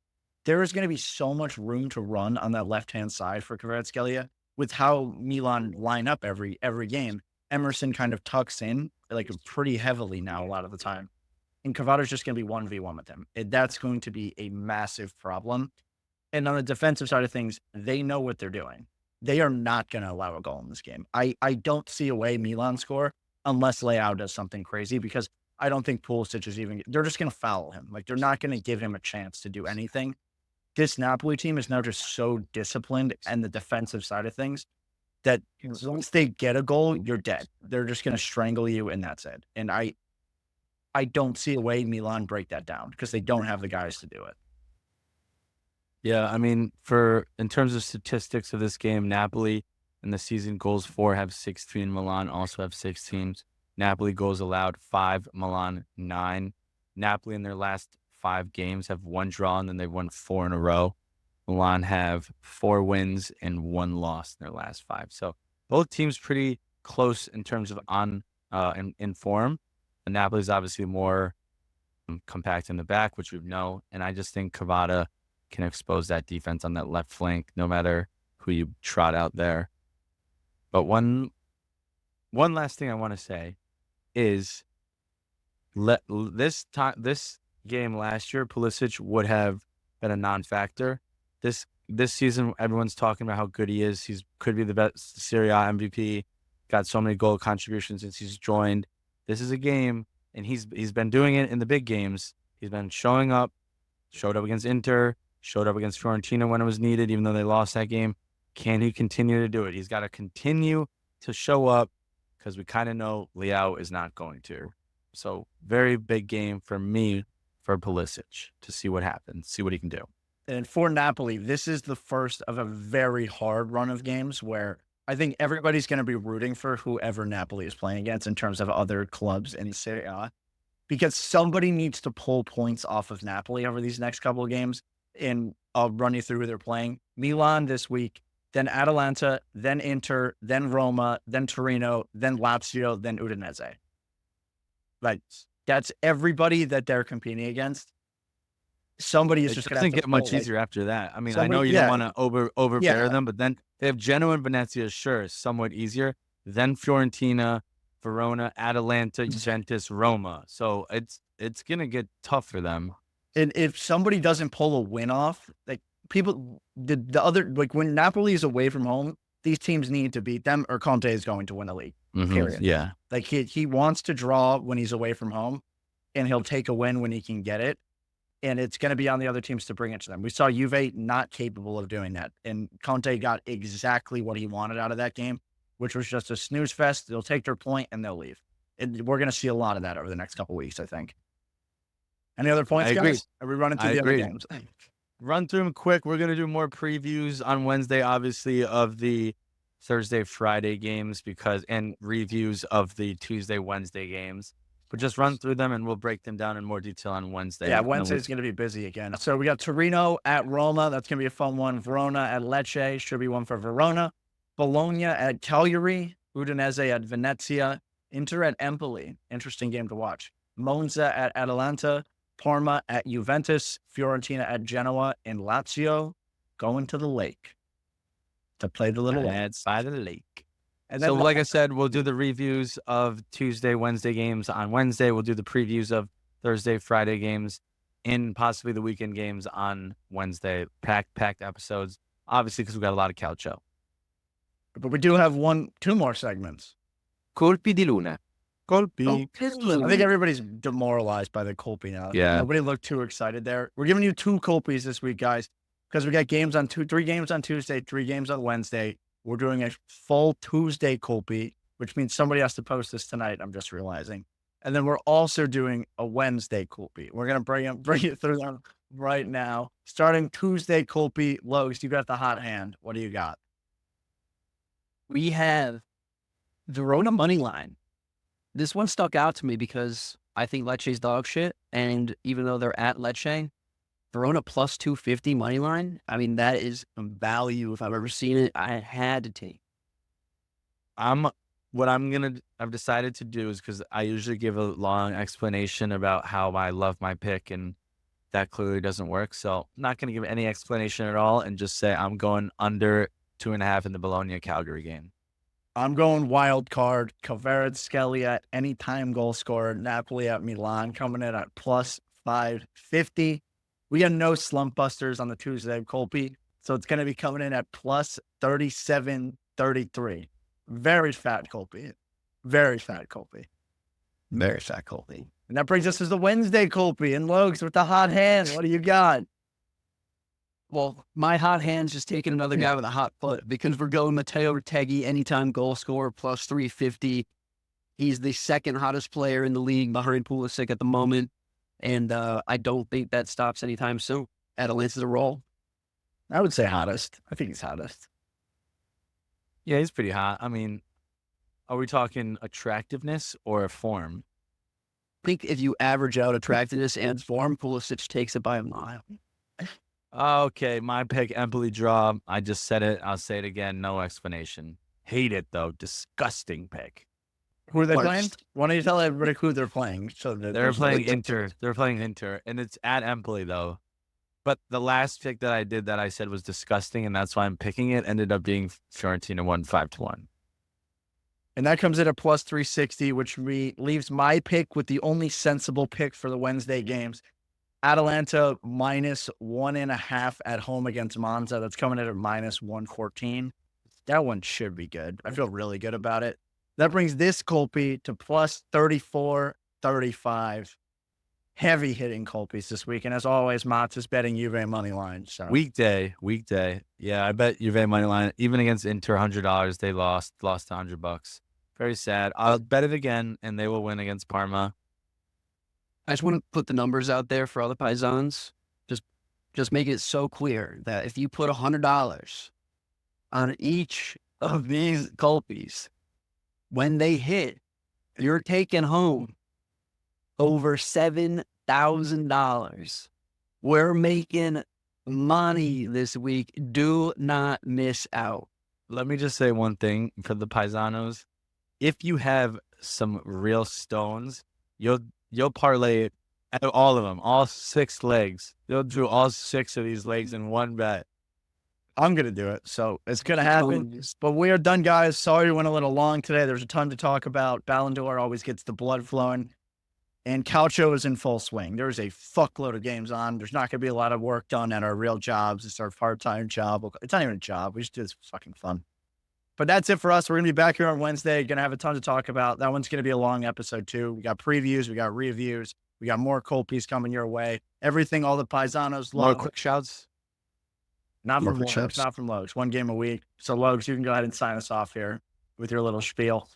there is going to be so much room to run on that left-hand side for Kvaratskhelia with how Milan line up every game. Emerson kind of tucks in pretty heavily now a lot of the time. And Kvara's just going to be 1v1 with him. That's going to be a massive problem. And on the defensive side of things, they know what they're doing. they are not going to allow a goal in this game. I don't see a way Milan score unless Leao does something crazy, because I don't think Pulisic is even, they're just going to foul him. Like, they're not going to give him a chance to do anything. This Napoli team is now just so disciplined and the defensive side of things that once they get a goal, you're dead. They're just going to strangle you, and that's it. And I don't see a way Milan break that down because they don't have the guys to do it. Yeah, I mean, in terms of statistics of this game, Napoli in the season goals for have 16. Milan also have 16. Napoli goals allowed 5, Milan 9. Napoli in their last 5 games have 1 draw, and then they've won 4 in a row. Milan have 4 wins and 1 loss in their last 5. So both teams pretty close in terms of in form. And Napoli's obviously more compact in the back, which we know. And I just think Cavada can expose that defense on that left flank, no matter who you trot out there. But one last thing I want to say is, this game last year, Pulisic would have been a non-factor. This season, everyone's talking about how good he is. He could be the best Serie A MVP. Got so many goal contributions since he's joined. This is a game, and he's been doing it in the big games. He's been showing up. Showed up against Inter. Showed up against Fiorentina when it was needed, even though they lost that game. Can he continue to do it? He's got to continue to show up, because we kind of know Leao is not going to. So very big game for me for Pulisic to see what happens, see what he can do. And for Napoli, this is the first of a very hard run of games where I think everybody's going to be rooting for whoever Napoli is playing against in terms of other clubs in Serie A, because somebody needs to pull points off of Napoli over these next couple of games. And I'll run you through who they're playing. Milan this week, then Atalanta, then Inter, then Roma, then Torino, then Lazio, then Udinese. Like, that's everybody that they're competing against. Somebody is just going to get pull, much easier after that. I mean, I know you yeah. don't want to overbear them, but then they have Genoa and Venezia, sure, somewhat easier. Then Fiorentina, Verona, Atalanta, Juventus, Roma. So it's going to get tough for them. And if somebody doesn't pull a win off, like people, the other, like when Napoli is away from home, these teams need to beat them or Conte is going to win the league. Period. Yeah. Like he wants to draw when he's away from home, and he'll take a win when he can get it. And it's going to be on the other teams to bring it to them. We saw Juve not capable of doing that. And Conte got exactly what he wanted out of that game, which was just a snooze fest. They'll take their point and they'll leave. And we're going to see a lot of that over the next couple of weeks, I think. Any other points, guys? Are we running through the other games? Run through them quick. We're going to do more previews on Wednesday, obviously, of the Thursday, Friday games and reviews of the Tuesday, Wednesday games. But just run through them and we'll break them down in more detail on Wednesday. Yeah, Wednesday's going to be busy again. So we got Torino at Roma. That's going to be a fun one. Verona at Lecce. Should be one for Verona. Bologna at Cagliari. Udinese at Venezia. Inter at Empoli. Interesting game to watch. Monza at Atalanta. Parma at Juventus. Fiorentina at Genoa. And Lazio going to the lake to play the little lads by the lake. And then, so like I said, we'll do the reviews of Tuesday, Wednesday games on Wednesday. We'll do the previews of Thursday, Friday games, and possibly the weekend games on Wednesday. Packed episodes, obviously, because we got a lot of Calcio. But we do have 2 more segments. Colpi di Luna. Colpi. I think everybody's demoralized by the Colpi now. Yeah. Nobody looked too excited there. We're giving you 2 Colpis this week, guys, because we got 3 games on Tuesday, 3 games on Wednesday. We're doing a full Tuesday Colpi, which means somebody has to post this tonight, I'm just realizing. And then we're also doing a Wednesday Colpi. We're going to bring it through them right now. Starting Tuesday Colpi. Logs, you got the hot hand. What do you got? We have Verona money line. This one stuck out to me because I think Lecce's dog shit. And even though they're at Lecce, Verona plus 250 money line. I mean, that is value. If I've ever seen it, I had to take. I've decided to do is, because I usually give a long explanation about how I love my pick, and that clearly doesn't work. So I'm not going to give any explanation at all and just say I'm going under 2.5 in the Bologna-Calgary game. I'm going wild card. Kvaratskhelia at anytime goal scorer. Napoli at Milan coming in at plus 550. We got no slump busters on the Tuesday Colpi. So it's going to be coming in at plus 37.33. Very fat Colby. Very fat Colby. Very fat Colby. And that brings us to the Wednesday Colby and Logs with the hot hand. What do you got? Well, my hot hand's just taking another guy with a hot foot because we're going Matteo Retegui, anytime goal scorer, plus 350. He's the second hottest player in the league behind Pulisic at the moment. And I don't think that stops anytime soon. Atalanta's a roll. I would say hottest. I think he's hottest. Yeah, he's pretty hot. I mean, are we talking attractiveness or form? I think if you average out attractiveness and form, Pulisic takes it by a mile. Okay, my pick, Empoli draw. I just said it. I'll say it again. No explanation. Hate it, though. Disgusting pick. Who are they Worst. playing? Why don't you tell everybody who they're playing? So that They're playing Inter. They're playing Inter, and it's at Empoli, though. But the last pick that I did that I said was disgusting, and that's why I'm picking it, ended up being Fiorentina 5-1. And that comes in at plus 360, which leaves my pick with the only sensible pick for the Wednesday games. Atalanta minus 1.5 at home against Monza. That's coming in at minus 114. That one should be good. I feel really good about it. That brings this Colby to plus 34.35. Heavy hitting Colpies this week. And as always, Motts is betting Juve money line. So Weekday. Yeah, I bet Juve money line. Even against Inter, $100. They lost $100. Very sad. I'll bet it again, and they will win against Parma. I just want to put the numbers out there for all the Paisans. Just make it so clear that if you put $100 on each of these Colpies, when they hit, you're taking home over $7,000. We're making money this week. Do not miss out. Let me just say one thing for the Paisanos. If you have some real stones, you'll parlay all of them, all 6 legs. You'll do all 6 of these legs in one bet. I'm going to do it. So it's going to happen. But we are done, guys. Sorry we went a little long today. There's a ton to talk about. Balon d'Or always gets the blood flowing. And Calcio is in full swing. There's a fuckload of games on. There's not going to be a lot of work done at our real jobs. It's our part-time job. It's not even a job. We just do this for fucking fun. But that's it for us. We're going to be back here on Wednesday. Going to have a ton to talk about. That one's going to be a long episode, too. We got previews. We got reviews. We got more Colpies coming your way. Everything all the Paisanos love. More quick shouts? Not More from quick Logs. shouts. Not from Logs. One game a week. So, Logs, you can go ahead and sign us off here with your little spiel.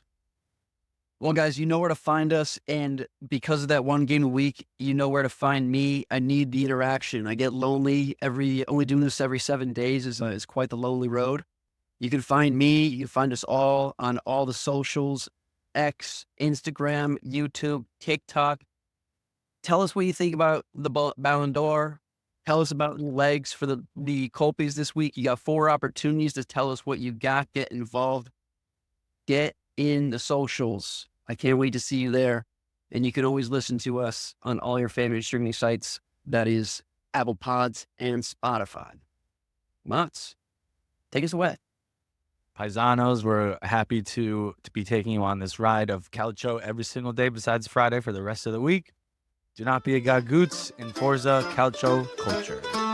Well, guys, you know where to find us. And because of that one game a week, you know where to find me. I need the interaction. I get lonely. Only doing this every 7 days is quite the lonely road. You can find me. You can find us all on all the socials, X, Instagram, YouTube, TikTok. Tell us what you think about the Balon d'Or. Tell us about the legs for the Colpies this week. You got 4 opportunities to tell us what you got. Get involved. Get in the socials. I can't wait to see you there. And you can always listen to us on all your favorite streaming sites. That is Apple Pods and Spotify. Motts, take us away. Paisanos, we're happy to be taking you on this ride of Calcio every single day besides Friday for the rest of the week. Do not be a gagoots in Forza Calcio Culture.